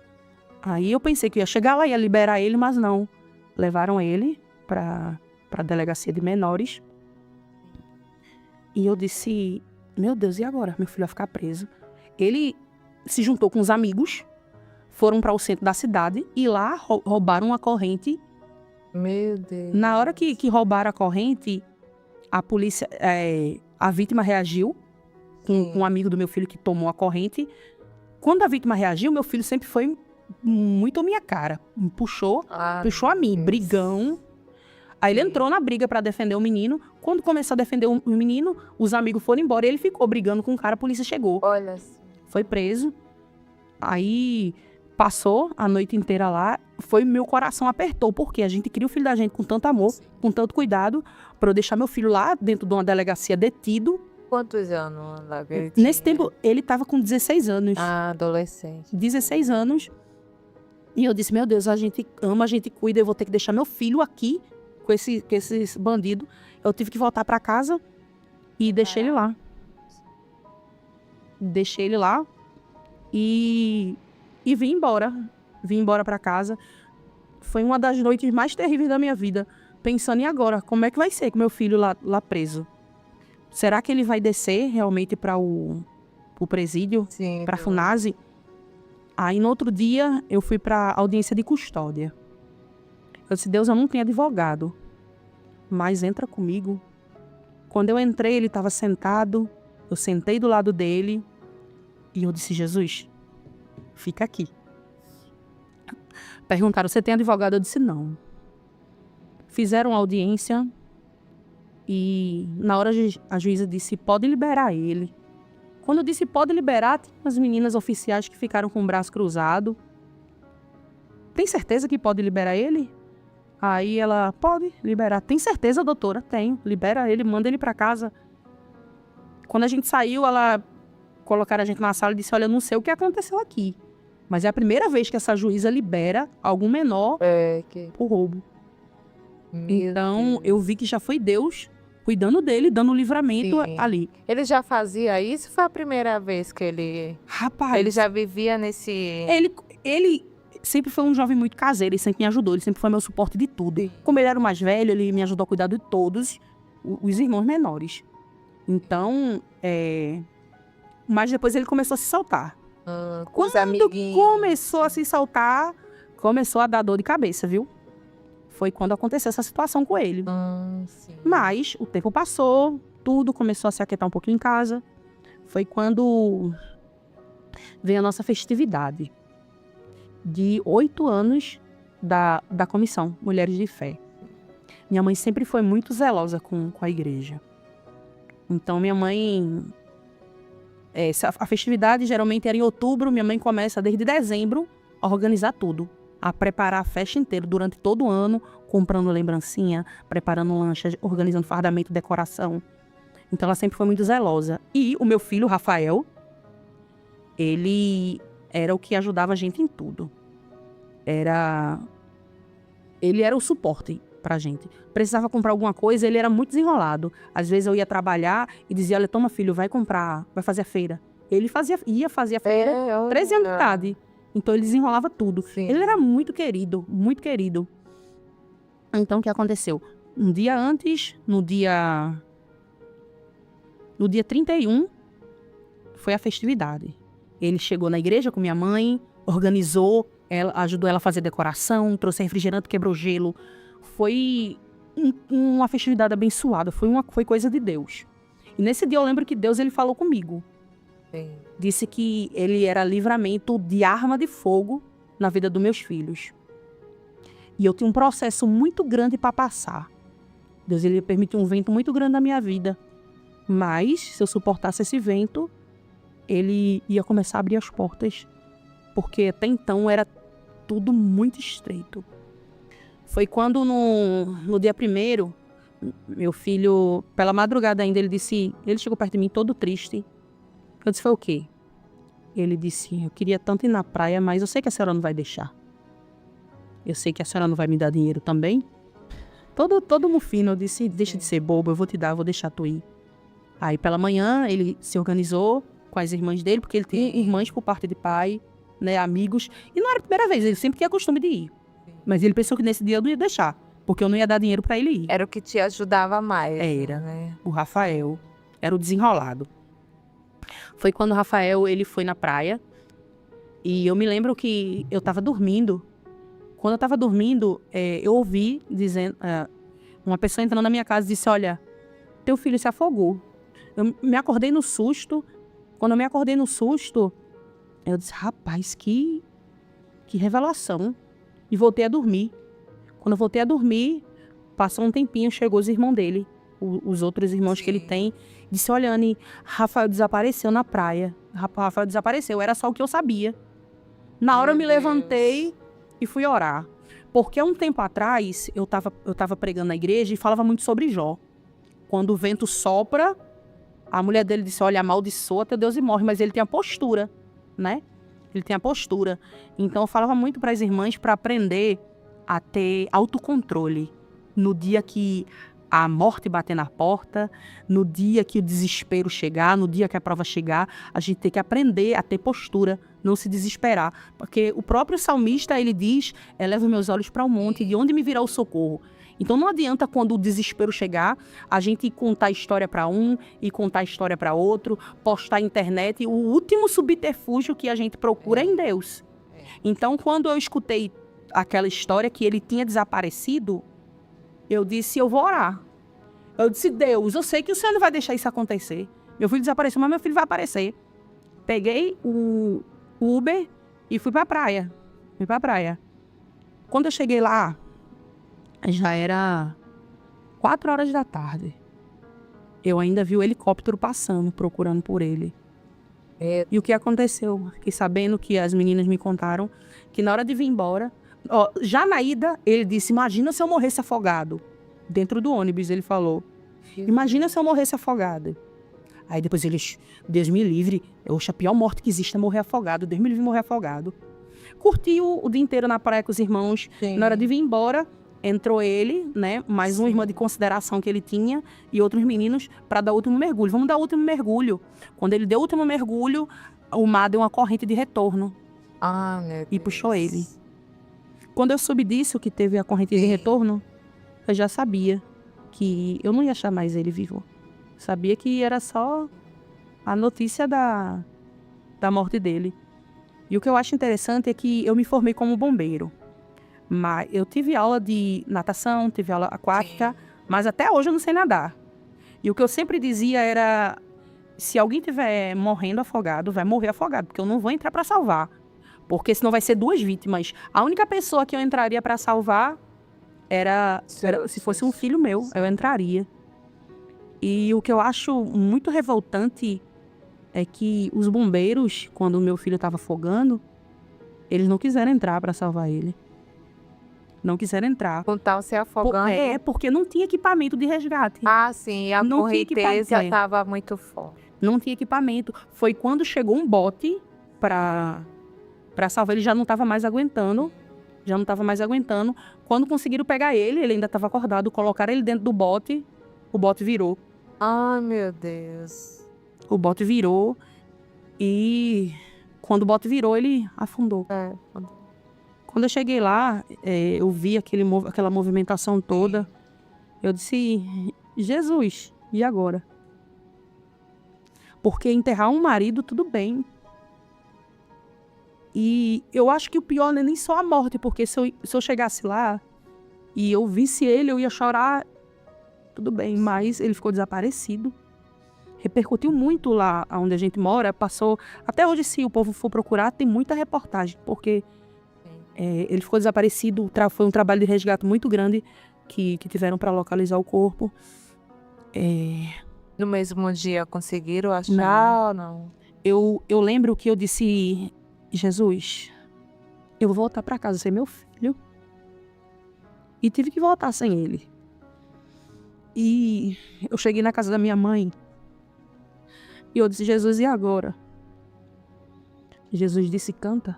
Aí eu pensei que eu ia chegar lá, ia liberar ele, mas não. Levaram ele para a delegacia de menores. E eu disse, meu Deus, e agora? Meu filho vai ficar preso. Ele se juntou com os amigos, foram para o centro da cidade e lá roubaram uma corrente. Meu Deus. Na hora que roubaram a corrente, a polícia, a vítima reagiu com um amigo do meu filho que tomou a corrente. Quando a vítima reagiu, meu filho sempre foi muito a minha cara. Me puxou a mim, brigão. Aí ele entrou na briga para defender o menino. Quando começou a defender o menino, os amigos foram embora e ele ficou brigando com o cara, a polícia chegou. Olha. Foi preso. Aí passou a noite inteira lá. Meu coração apertou, porque a gente cria o filho da gente com tanto amor, com tanto cuidado, para eu deixar meu filho lá dentro de uma delegacia detido. Quantos anos lá que ele tinha? Nesse tempo, ele estava com 16 anos. Adolescente. 16 anos. E eu disse, meu Deus, a gente ama, a gente cuida, eu vou ter que deixar meu filho aqui com esses bandidos. Eu tive que voltar para casa e deixei ele lá. Deixei ele lá e vim embora. Vim embora para casa. Foi uma das noites mais terríveis da minha vida. Pensando em agora, como é que vai ser com meu filho lá preso? Será que ele vai descer realmente para o presídio? Sim. Para a FUNASE? Aí no outro dia eu fui para audiência de custódia. Eu disse, Deus, eu não tenho advogado, mas entra comigo. Quando eu entrei, ele estava sentado. Eu sentei do lado dele e eu disse, Jesus, fica aqui. Perguntaram, você tem advogado? Eu disse, não. Fizeram audiência e na hora a juíza disse, pode liberar ele. Quando eu disse pode liberar, tem umas meninas oficiais que ficaram com o braço cruzado. Tem certeza que pode liberar ele? Aí ela, pode liberar. Tem certeza, doutora? Tenho. Libera ele, manda ele para casa. Quando a gente saiu, colocaram a gente na sala e disse, olha, eu não sei o que aconteceu aqui, mas é a primeira vez que essa juíza libera algum menor por roubo. Então, eu vi que já foi Deus cuidando dele, dando um livramento ali. Ele já fazia isso? Foi a primeira vez que ele... Rapaz... Ele já vivia nesse... Ele sempre foi um jovem muito caseiro, ele sempre me ajudou, ele sempre foi meu suporte de tudo. Como ele era o mais velho, ele me ajudou a cuidar de todos os irmãos menores. Então, mas depois ele começou a se soltar. Com os Quando amiguinhos. começou a se soltar, começou a dar dor de cabeça, viu? Foi quando aconteceu essa situação com ele. Sim. Mas o tempo passou, tudo começou a se aquietar um pouquinho em casa. Foi quando veio a nossa festividade de 8 anos da comissão Mulheres de Fé. Minha mãe sempre foi muito zelosa com a igreja. Então, minha mãe... a festividade geralmente era em outubro, minha mãe começa desde dezembro a organizar tudo. A preparar a festa inteira durante todo o ano, comprando lembrancinha, preparando lancha, organizando fardamento, decoração. Então, ela sempre foi muito zelosa. E o meu filho, Rafael, ele era o que ajudava a gente em tudo. Ele era o suporte pra gente. Precisava comprar alguma coisa, ele era muito desenrolado. Às vezes eu ia trabalhar e dizia, olha, toma filho, vai comprar, vai fazer a feira. Ele ia fazer a feira 13 anos de idade. Então ele desenrolava tudo. Sim. Ele era muito querido, muito querido. Então o que aconteceu? Um dia antes, no dia 31, foi a festividade. Ele chegou na igreja com minha mãe, organizou, ajudou ela a fazer decoração, trouxe refrigerante, quebrou gelo. Foi uma festividade abençoada, foi coisa de Deus. E nesse dia eu lembro que Deus ele falou comigo. Sim. Disse que ele era livramento de arma de fogo na vida dos meus filhos. E eu tinha um processo muito grande para passar. Deus ele permitiu um vento muito grande na minha vida. Mas, se eu suportasse esse vento, ele ia começar a abrir as portas. Porque até então era tudo muito estreito. Foi quando no dia 1º, meu filho, pela madrugada ainda, ele chegou perto de mim todo triste. Eu disse, foi o quê? Ele disse, eu queria tanto ir na praia, mas eu sei que a senhora não vai deixar. Eu sei que a senhora não vai me dar dinheiro também. Todo mufino, eu disse, deixa de ser bobo, eu vou te dar, eu vou deixar tu ir. Aí pela manhã ele se organizou com as irmãs dele, porque ele tem irmãs por parte de pai, né, amigos. E não era a primeira vez, ele sempre tinha costume de ir. Mas ele pensou que nesse dia eu não ia deixar, porque eu não ia dar dinheiro pra ele ir. Era o que te ajudava mais. Era. Né? O Rafael era o desenrolado. Foi quando o Rafael ele foi na praia. E eu me lembro que eu tava dormindo. Quando eu tava dormindo, eu ouvi dizendo, uma pessoa entrando na minha casa e disse, olha, teu filho se afogou. Eu me acordei no susto. Quando eu me acordei no susto, eu disse, rapaz, que revelação. E voltei a dormir. Quando eu voltei a dormir, passou um tempinho, chegou os irmãos dele, os outros irmãos que ele tem. Disse, olha, Anny, Rafael desapareceu na praia. Rafael desapareceu, era só o que eu sabia. Na hora eu me levantei e fui orar. Porque um tempo atrás, eu tava pregando na igreja e falava muito sobre Jó. Quando o vento sopra, a mulher dele disse, olha, amaldiçoa teu Deus e morre. Mas ele tem a postura, né? Ele tem a postura. Então eu falava muito para as irmãs para aprender a ter autocontrole. No dia que a morte bater na porta, no dia que o desespero chegar, no dia que a prova chegar, a gente tem que aprender a ter postura, não se desesperar. Porque o próprio salmista, ele diz, eleva meus olhos para o monte, de onde me virá o socorro? Então não adianta quando o desespero chegar, a gente contar história para um e contar história para outro, postar na internet. O último subterfúgio que a gente procura é em Deus. Então quando eu escutei aquela história que ele tinha desaparecido, eu disse, eu vou orar. Eu disse, Deus, eu sei que o Senhor não vai deixar isso acontecer. Meu filho desapareceu, mas meu filho vai aparecer. Peguei o Uber e fui pra praia. Quando eu cheguei lá, já era 4 horas da tarde. Eu ainda vi o helicóptero passando, procurando por ele. E o que aconteceu? Fiquei sabendo que as meninas me contaram que na hora de vir embora, já na ida, ele disse, imagina se eu morresse afogado. Dentro do ônibus, ele falou. Imagina se eu morresse afogado. Aí depois ele, Deus me livre, a pior morte que existe é morrer afogado. Deus me livre morrer afogado. Curti o dia inteiro na praia com os irmãos. Sim. Na hora de vir embora, entrou ele, né? Mais uma irmã de consideração que ele tinha e outros meninos para dar o último mergulho. Vamos dar o último mergulho. Quando ele deu o último mergulho, o mar deu uma corrente de retorno. Ah, meu Deus. E puxou ele. Quando eu soube disso, que teve a corrente de retorno, eu já sabia que eu não ia achar mais ele vivo. Sabia que era só a notícia da morte dele. E o que eu acho interessante é que eu me formei como bombeiro. Mas eu tive aula de natação, tive aula aquática, mas até hoje eu não sei nadar. E o que eu sempre dizia era, se alguém estiver morrendo afogado, vai morrer afogado, porque eu não vou entrar para salvar. Porque senão vai ser 2 vítimas. A única pessoa que eu entraria para salvar era se fosse um filho meu, eu entraria. E o que eu acho muito revoltante é que os bombeiros, quando o meu filho estava afogando, eles não quiseram entrar para salvar ele. Não quiseram entrar. Contar se afogando. Porque não tinha equipamento de resgate. Ah, sim. A correnteza estava muito forte. Não tinha equipamento. Foi quando chegou um bote para salvar. Ele já não estava mais aguentando. já não estava mais aguentando. Quando conseguiram pegar ele ainda estava acordado, colocaram ele dentro do bote, o bote virou. Ai, meu Deus. O bote virou e quando o bote virou, ele afundou. Quando eu cheguei lá, eu vi aquela movimentação toda. Eu disse, Jesus, e agora? Porque enterrar um marido, tudo bem. E eu acho que o pior não é nem só a morte, porque se eu chegasse lá e eu visse ele, eu ia chorar, tudo bem, mas ele ficou desaparecido. Repercutiu muito lá onde a gente mora, passou... Até hoje, se o povo for procurar, tem muita reportagem, porque ele ficou desaparecido, foi um trabalho de resgate muito grande que tiveram para localizar o corpo. No mesmo dia conseguiram achar? Não. Eu lembro que eu disse, Jesus, eu vou voltar para casa sem meu filho. E tive que voltar sem ele. E eu cheguei na casa da minha mãe e eu disse, Jesus, e agora? Jesus disse, canta.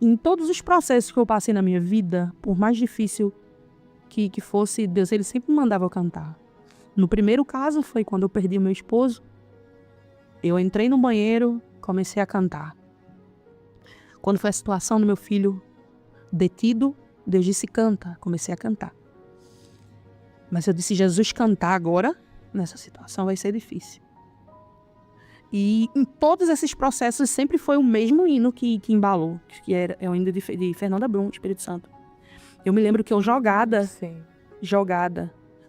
Em todos os processos que eu passei na minha vida, por mais difícil que fosse, Deus, ele sempre me mandava eu cantar. No primeiro caso foi quando eu perdi o meu esposo. Eu entrei no banheiro, comecei a cantar. Quando foi a situação do meu filho detido, Deus disse, canta. Comecei a cantar. Mas eu disse, Jesus, cantar agora, nessa situação vai ser difícil. E em todos esses processos sempre foi o mesmo hino que embalou, que é o hino de Fernanda Brum, Espírito Santo. Eu me lembro que eu jogada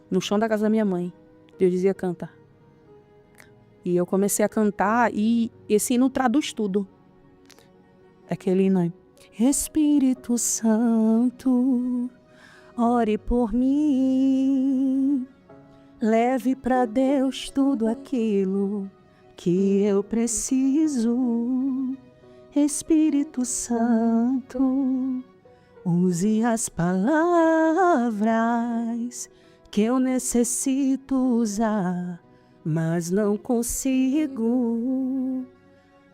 no chão da casa da minha mãe, Deus dizia, canta. E eu comecei a cantar e esse hino traduz tudo. Aquele hino aí. Espírito Santo, ore por mim, leve para Deus tudo aquilo que eu preciso. Espírito Santo, use as palavras que eu necessito usar, mas não consigo.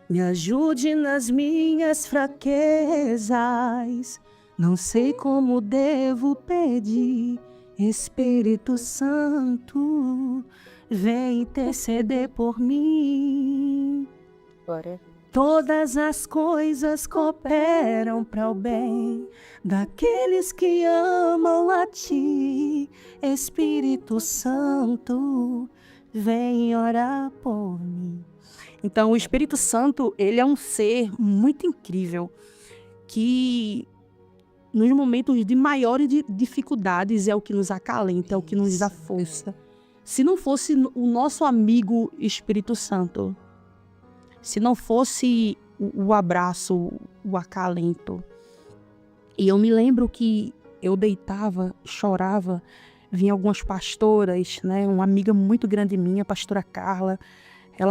Me ajude nas minhas fraquezas, não sei como devo pedir. Espírito Santo, vem interceder por mim. Glória. Todas as coisas cooperam para o bem daqueles que amam a ti. Espírito Santo, vem orar por mim. Então, o Espírito Santo, ele é um ser muito incrível, que nos momentos de maiores dificuldades é o que nos acalenta, é o que nos dá força. Se não fosse o nosso amigo Espírito Santo, se não fosse o abraço, o acalento. E eu me lembro que eu deitava, chorava, vinha algumas pastoras, né, uma amiga muito grande minha, a pastora Carla. Eu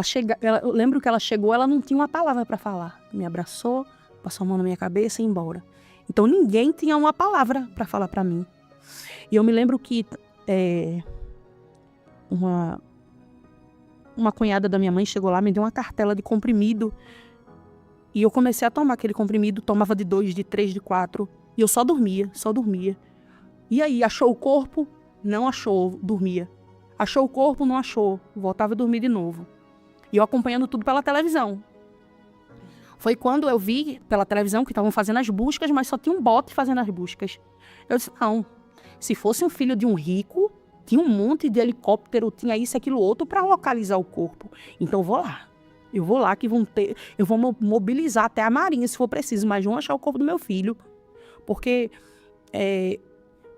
lembro que ela chegou, ela não tinha uma palavra para falar. Me abraçou, passou a mão na minha cabeça e ia embora. Então ninguém tinha uma palavra para falar para mim. E eu me lembro que uma cunhada da minha mãe chegou lá, me deu uma cartela de comprimido. E eu comecei a tomar aquele comprimido, tomava de 2, de 3, de 4. E eu só dormia. E aí, achou o corpo? Não achou, dormia. Achou o corpo? Não achou. Voltava a dormir de novo. E eu acompanhando tudo pela televisão. Foi quando eu vi pela televisão que estavam fazendo as buscas, mas só tinha um bote fazendo as buscas. Eu disse, não, se fosse um filho de um rico, tinha um monte de helicóptero, tinha isso, aquilo, outro, para localizar o corpo. Então eu vou lá. Eu vou lá que eu vou mobilizar até a marinha, se for preciso, mas vão achar o corpo do meu filho. Porque,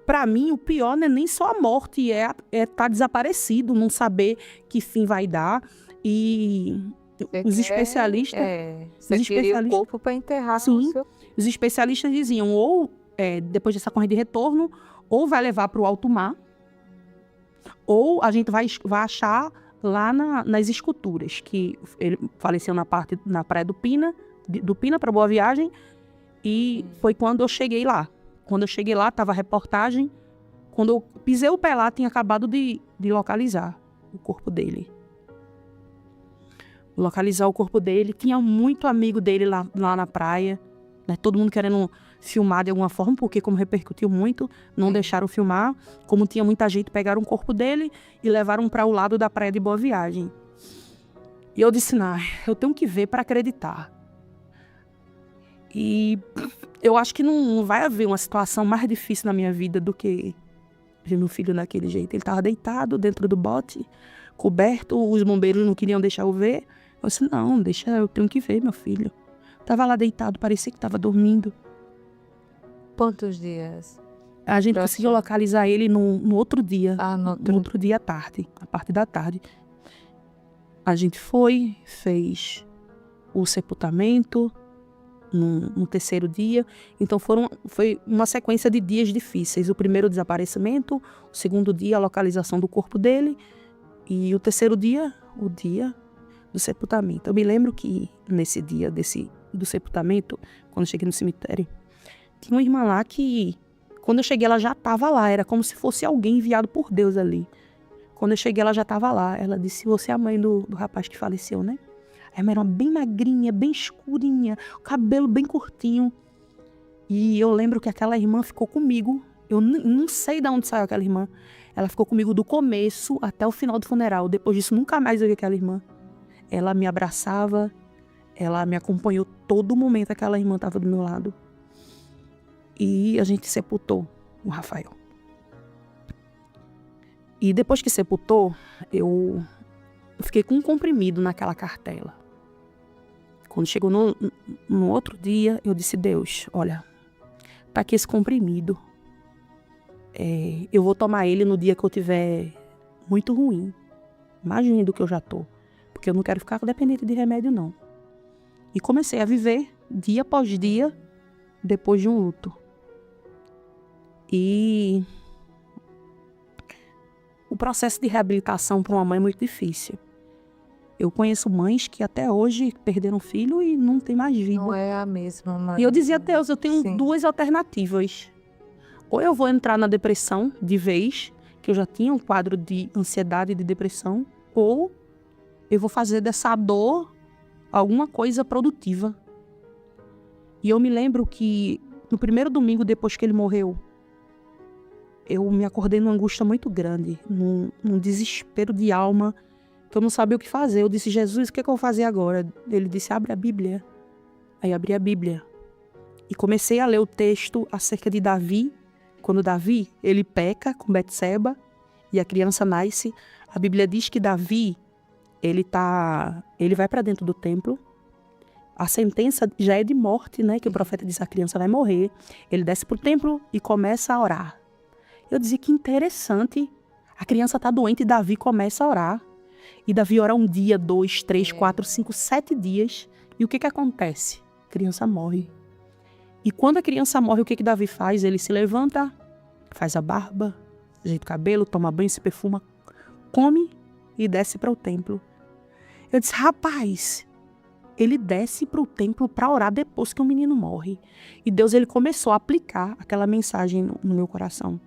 para mim, o pior não é nem só a morte, é estar desaparecido, não saber que fim vai dar. E os especialistas... Você queria o corpo para enterrar. Sim, os especialistas diziam, ou depois dessa corrente de retorno, ou vai levar para o alto mar, ou a gente vai achar lá nas esculturas, que ele faleceu na praia do Pina para Boa Viagem, e foi quando eu cheguei lá. Quando eu cheguei lá, estava a reportagem, quando eu pisei o pé lá, tinha acabado de localizar o corpo dele. Localizar o corpo dele, tinha muito amigo dele lá na praia, né? Todo mundo querendo filmar de alguma forma, porque como repercutiu muito, não deixaram filmar. Como tinha muita gente, pegaram o corpo dele e levaram para o lado da praia de Boa Viagem. E eu disse, não, eu tenho que ver para acreditar. E eu acho que não vai haver uma situação mais difícil na minha vida do que ver meu filho daquele jeito. Ele estava deitado dentro do bote, coberto, os bombeiros não queriam deixar eu ver. Eu disse, não, deixa, eu tenho que ver meu filho. Tava lá deitado, parecia que estava dormindo. Quantos dias? A gente Próximo. conseguiu localizar ele no outro dia. No No outro dia à tarde, a parte da tarde. A gente foi, fez o sepultamento no terceiro dia. Então foi uma sequência de dias difíceis. O primeiro, o desaparecimento. O segundo dia, a localização do corpo dele. E o terceiro dia, o dia do sepultamento. Eu me lembro que nesse dia do sepultamento, quando eu cheguei no cemitério, tinha uma irmã lá que, quando eu cheguei, ela já estava lá. Era como se fosse alguém enviado por Deus ali. Quando eu cheguei, ela já estava lá. Ela disse, você é a mãe do rapaz que faleceu, né? A irmã era bem magrinha, bem escurinha, o cabelo bem curtinho. E eu lembro que aquela irmã ficou comigo. Eu não sei de onde saiu aquela irmã. Ela ficou comigo do começo até o final do funeral. Depois disso, nunca mais eu vi aquela irmã. Ela me abraçava, ela me acompanhou todo momento, aquela irmã estava do meu lado. E a gente sepultou o Rafael. E depois que sepultou, eu fiquei com um comprimido naquela cartela. Quando chegou no outro dia, eu disse, Deus, olha, tá aqui esse comprimido. Eu vou tomar ele no dia que eu tiver muito ruim. Imagine do que eu já tô. Porque eu não quero ficar dependente de remédio, não. E comecei a viver dia após dia depois de um luto. E o processo de reabilitação para uma mãe é muito difícil. Eu conheço mães que até hoje perderam filho e não tem mais vida. Não é a mesma mãe. E eu dizia a Deus, eu tenho Sim. duas alternativas. Ou eu vou entrar na depressão de vez, que eu já tinha um quadro de ansiedade e de depressão, ou eu vou fazer dessa dor alguma coisa produtiva. E eu me lembro que no primeiro domingo depois que ele morreu, eu me acordei numa angústia muito grande, num desespero de alma, que eu não sabia o que fazer. Eu disse, Jesus, o que eu vou fazer agora? Ele disse, abre a Bíblia. Aí abri a Bíblia e comecei a ler o texto acerca de Davi. Quando Davi, ele peca com Betseba e a criança nasce, a Bíblia diz que Davi, ele vai para dentro do templo. A sentença já é de morte, né? Que o profeta disse, a criança vai morrer. Ele desce para o templo e começa a orar. Eu dizia, que interessante. A criança está doente e Davi começa a orar. E Davi ora 1 dia, 2, 3, 4, 5, 7 dias. E o que acontece? A criança morre. E quando a criança morre, o que Davi faz? Ele se levanta, faz a barba, ajeita o cabelo, toma banho, se perfuma, come e desce para o templo. Eu disse, rapaz, ele desce para o templo para orar depois que o menino morre. E Deus, ele começou a aplicar aquela mensagem no meu coração.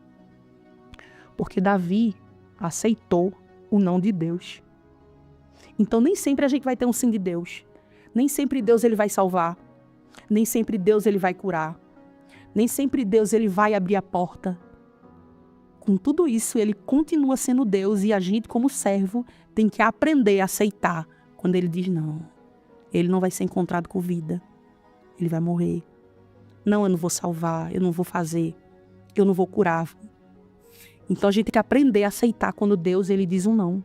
Porque Davi aceitou o não de Deus. Então nem sempre a gente vai ter um sim de Deus. Nem sempre Deus ele vai salvar. Nem sempre Deus ele vai curar. Nem sempre Deus ele vai abrir a porta. Com tudo isso, ele continua sendo Deus e a gente, como servo, tem que aprender a aceitar quando ele diz não. Ele não vai ser encontrado com vida. Ele vai morrer. Não, eu não vou salvar, eu não vou fazer, eu não vou curar. Então a gente tem que aprender a aceitar quando Deus ele diz um não.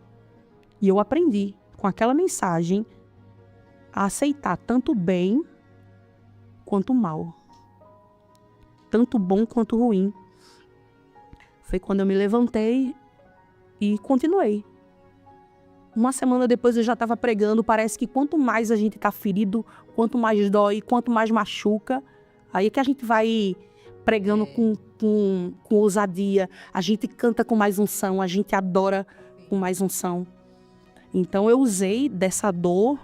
E eu aprendi com aquela mensagem a aceitar tanto o bem quanto o mal. Tanto bom quanto ruim. Foi quando eu me levantei e continuei. Uma semana depois eu já estava pregando. Parece que quanto mais a gente está ferido, quanto mais dói, quanto mais machuca, aí é que a gente vai pregando com ousadia. A gente canta com mais unção, a gente adora com mais unção. Então eu usei dessa dor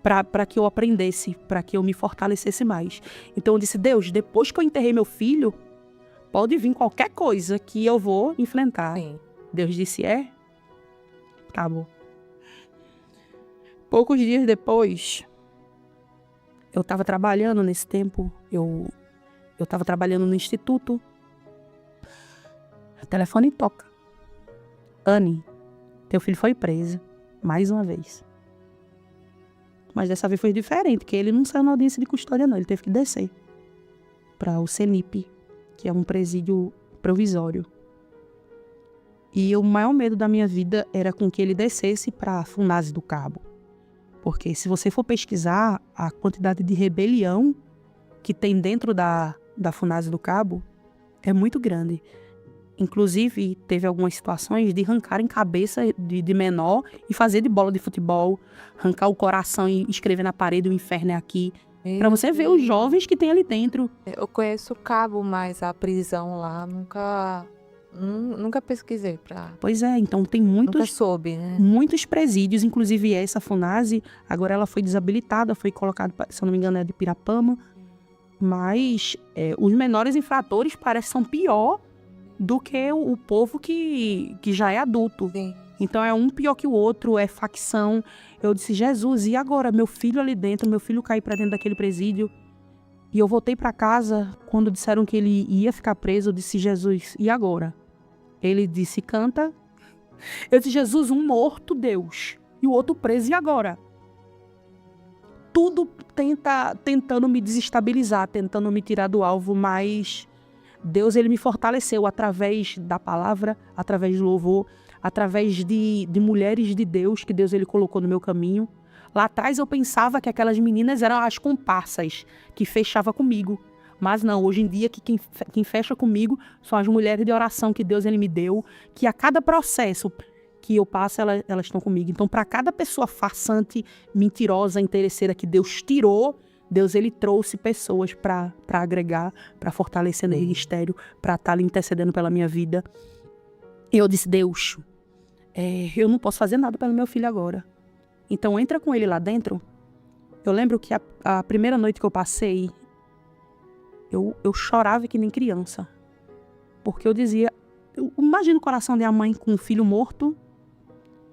para que eu aprendesse, para que eu me fortalecesse mais. Então eu disse, Deus, depois que eu enterrei meu filho, pode vir qualquer coisa que eu vou enfrentar. Sim. Deus disse, acabou. Poucos dias depois, eu estava trabalhando nesse tempo, eu estava trabalhando no instituto. O telefone toca. Anne, teu filho foi preso, mais uma vez. Mas dessa vez foi diferente, porque ele não saiu na audiência de custódia, não. Ele teve que descer para o CENIP, que é um presídio provisório. E o maior medo da minha vida era com que ele descesse para a Funase do Cabo. Porque se você for pesquisar a quantidade de rebelião que tem dentro da Funase do Cabo, é muito grande. Inclusive, teve algumas situações de arrancarem cabeça de menor e fazer de bola de futebol, arrancar o coração e escrever na parede, o inferno é aqui. Pra você ver os jovens que tem ali dentro. Eu conheço o Cabo, mas a prisão lá nunca pesquisei pra... Pois é, então tem Nunca soube, né? muitos presídios, inclusive essa Funase, agora ela foi desabilitada, foi colocada, se eu não me engano, é de Pirapama. Mas os menores infratores parecem que são pior do que o povo que já é adulto. Sim. Então é um pior que o outro, é facção. Eu disse, Jesus, e agora? Meu filho ali dentro, meu filho cair pra dentro daquele presídio. E eu voltei pra casa, quando disseram que ele ia ficar preso, eu disse, Jesus, e agora? Ele disse, canta. Eu disse, Jesus, um morto, Deus. E o outro preso, e agora? Tudo tentando me desestabilizar, tentando me tirar do alvo, mas Deus, ele me fortaleceu através da palavra, através do louvor, através de mulheres de Deus que Deus ele colocou no meu caminho. Lá atrás eu pensava que aquelas meninas eram as comparsas que fechavam comigo. Mas não, hoje em dia que quem fecha comigo são as mulheres de oração que Deus ele me deu, que a cada processo que eu passo, elas estão comigo. Então, para cada pessoa farsante, mentirosa, interesseira que Deus tirou, Deus ele trouxe pessoas para agregar, para fortalecer no ministério, para estar ali intercedendo pela minha vida. E eu disse, Deus, eu não posso fazer nada pelo meu filho agora. Então, entra com ele lá dentro. Eu lembro que a primeira noite que eu passei, eu chorava que nem criança. Porque eu dizia, imagina o coração de uma mãe com um filho morto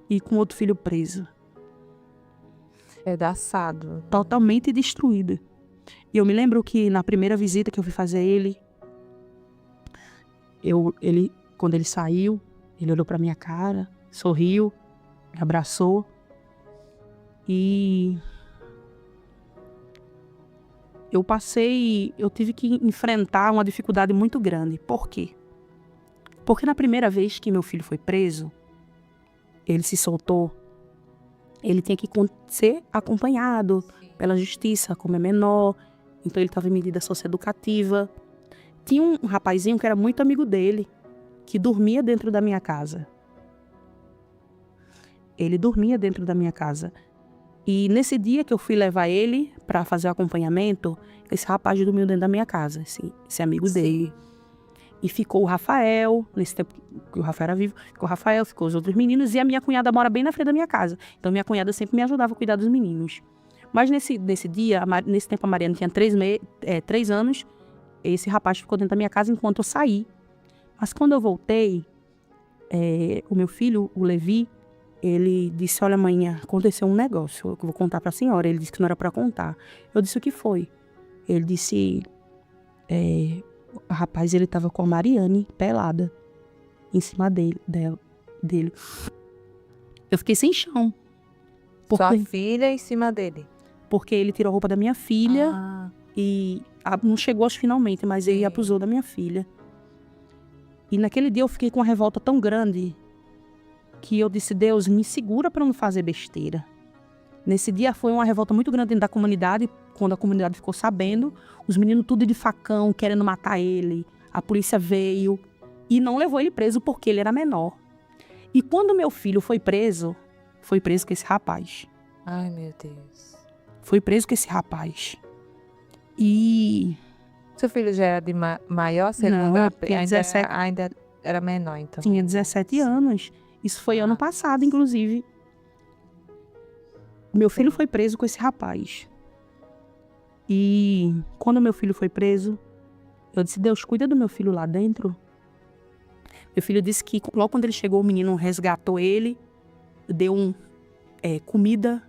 e com outro filho preso. Pedaçado. Totalmente destruído. E eu me lembro que na primeira visita que eu fui fazer ele, quando ele saiu, ele olhou pra minha cara, sorriu, me abraçou. E eu tive que enfrentar uma dificuldade muito grande. Por quê? Porque na primeira vez que meu filho foi preso, ele se soltou, ele tinha que ser acompanhado pela justiça, como é menor, então ele estava em medida socioeducativa. Tinha um rapazinho que era muito amigo dele, que dormia dentro da minha casa. Ele dormia dentro da minha casa. E nesse dia que eu fui levar ele para fazer o acompanhamento, esse rapaz dormiu dentro da minha casa, esse amigo dele. E ficou o Rafael, nesse tempo que o Rafael era vivo, ficou o Rafael, ficou os outros meninos, e a minha cunhada mora bem na frente da minha casa. Então minha cunhada sempre me ajudava a cuidar dos meninos. Mas nesse dia, nesse tempo a Mariana tinha 3 anos, esse rapaz ficou dentro da minha casa enquanto eu saí. Mas quando eu voltei, o meu filho, o Levi, ele disse, olha mãe, aconteceu um negócio, eu vou contar para a senhora. Ele disse que não era para contar. Eu disse, o que foi? Ele disse, o rapaz, ele tava com a Mariane pelada em cima dele. Eu fiquei sem chão. Sua filha em cima dele? Porque ele tirou a roupa da minha filha e não chegou aos finalmente, mas ele abusou da minha filha. E naquele dia eu fiquei com uma revolta tão grande que eu disse, Deus, me segura para não fazer besteira. Nesse dia foi uma revolta muito grande dentro da comunidade. Quando a comunidade ficou sabendo, os meninos tudo de facão, querendo matar ele. A polícia veio e não levou ele preso porque ele era menor. E quando meu filho foi preso com esse rapaz. Ai, meu Deus. Foi preso com esse rapaz. E... Seu filho já era de maior, segunda? Não, tinha 17. Ainda era menor, então. Tinha 17 anos. Isso foi ano passado, inclusive. Meu filho foi preso com esse rapaz. E quando meu filho foi preso, eu disse, Deus, cuida do meu filho lá dentro. Meu filho disse que logo quando ele chegou, o menino resgatou ele, deu comida,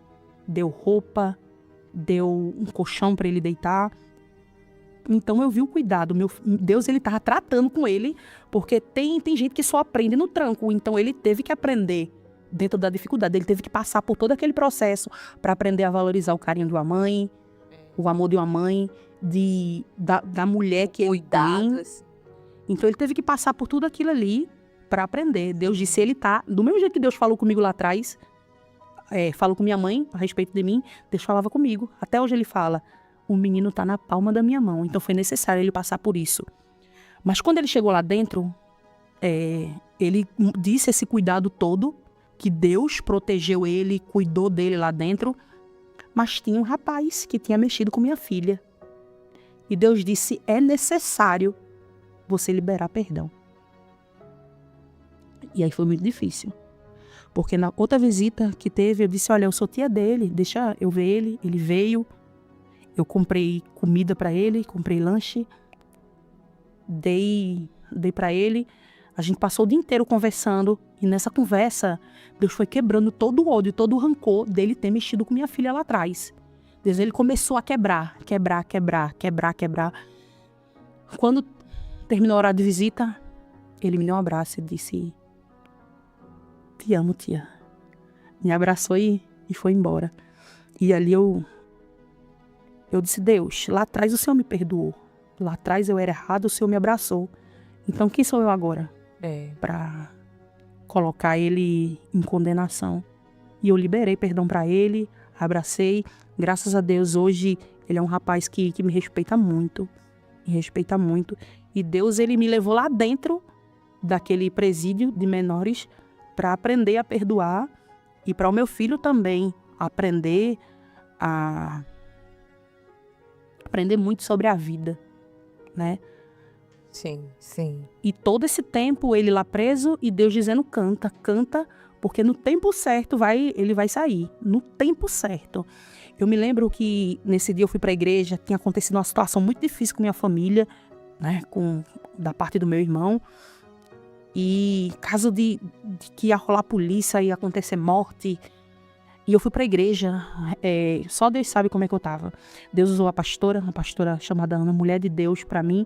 deu roupa, deu um colchão para ele deitar. Então eu vi o cuidado. Deus, ele estava tratando com ele, porque tem gente que só aprende no tranco. Então ele teve que aprender dentro da dificuldade. Ele teve que passar por todo aquele processo para aprender a valorizar o carinho de uma mãe, o amor de uma mãe, da mulher que ele tem. Então ele teve que passar por tudo aquilo ali para aprender. Deus disse, ele tá, do mesmo jeito que Deus falou comigo lá atrás, falou com minha mãe a respeito de mim, Deus falava comigo. Até hoje ele fala, o menino tá na palma da minha mão. Então foi necessário ele passar por isso. Mas quando ele chegou lá dentro, ele disse esse cuidado todo, que Deus protegeu ele, cuidou dele lá dentro. Mas tinha um rapaz que tinha mexido com minha filha. E Deus disse, é necessário você liberar perdão. E aí foi muito difícil. Porque na outra visita que teve, eu disse, olha, eu sou tia dele, deixa eu ver ele. Ele veio, eu comprei comida para ele, comprei lanche, dei para ele. A gente passou o dia inteiro conversando. E nessa conversa, Deus foi quebrando todo o ódio, todo o rancor dele ter mexido com minha filha lá atrás. Deus, ele começou a quebrar. Quando terminou a hora de visita, ele me deu um abraço e disse, te amo, tia. Me abraçou e foi embora. E ali eu disse, Deus, lá atrás o Senhor me perdoou. Lá atrás eu era errado, o Senhor me abraçou. Então quem sou eu agora? Para colocar ele em condenação. E eu liberei perdão para ele, abracei. Graças a Deus, hoje ele é um rapaz que me respeita muito. E Deus, ele me levou lá dentro daquele presídio de menores para aprender a perdoar e para o meu filho também aprender muito sobre a vida, né? Sim, sim. E todo esse tempo ele lá preso e Deus dizendo canta, porque no tempo certo ele vai sair, no tempo certo. Eu me lembro que nesse dia eu fui para a igreja, tinha acontecido uma situação muito difícil com minha família, né, da parte do meu irmão. E caso de que ia rolar polícia, ia acontecer morte. E eu fui para a igreja, só Deus sabe como é que eu tava. Deus usou uma pastora chamada Ana, mulher de Deus, para mim.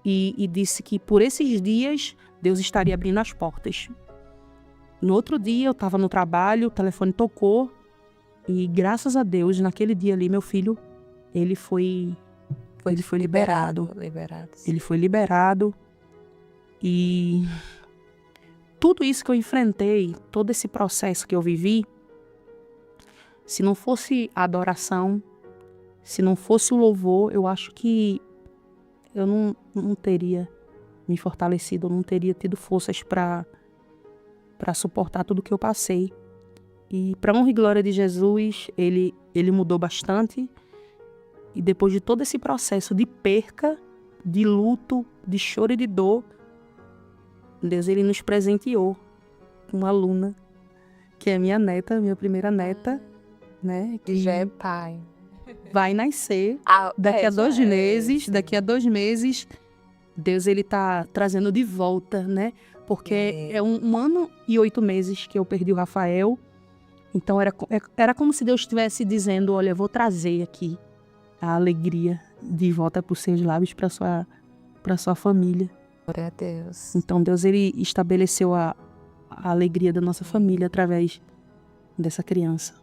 E disse que por esses dias Deus estaria abrindo as portas. No outro dia eu estava no trabalho, o telefone tocou e graças a Deus, naquele dia ali, meu filho, ele foi liberado. Ele foi liberado e tudo isso que eu enfrentei, todo esse processo que eu vivi, se não fosse a adoração, se não fosse o louvor, eu acho que eu não teria me fortalecido, eu não teria tido forças para suportar tudo que eu passei. E para honra e glória de Jesus, ele mudou bastante. E depois de todo esse processo de perca, de luto, de choro e de dor, Deus, ele nos presenteou com uma aluna, que é minha neta, minha primeira neta, né? Que já é pai. Vai nascer daqui a 2 meses. Daqui a 2 meses, Deus, ele tá trazendo de volta, né? Porque é 1 ano e 8 meses que eu perdi o Rafael. Então era como se Deus estivesse dizendo, olha, eu vou trazer aqui a alegria de volta para os seus lábios, para sua família. Glória a Deus. Então Deus, ele estabeleceu a alegria da nossa família através dessa criança.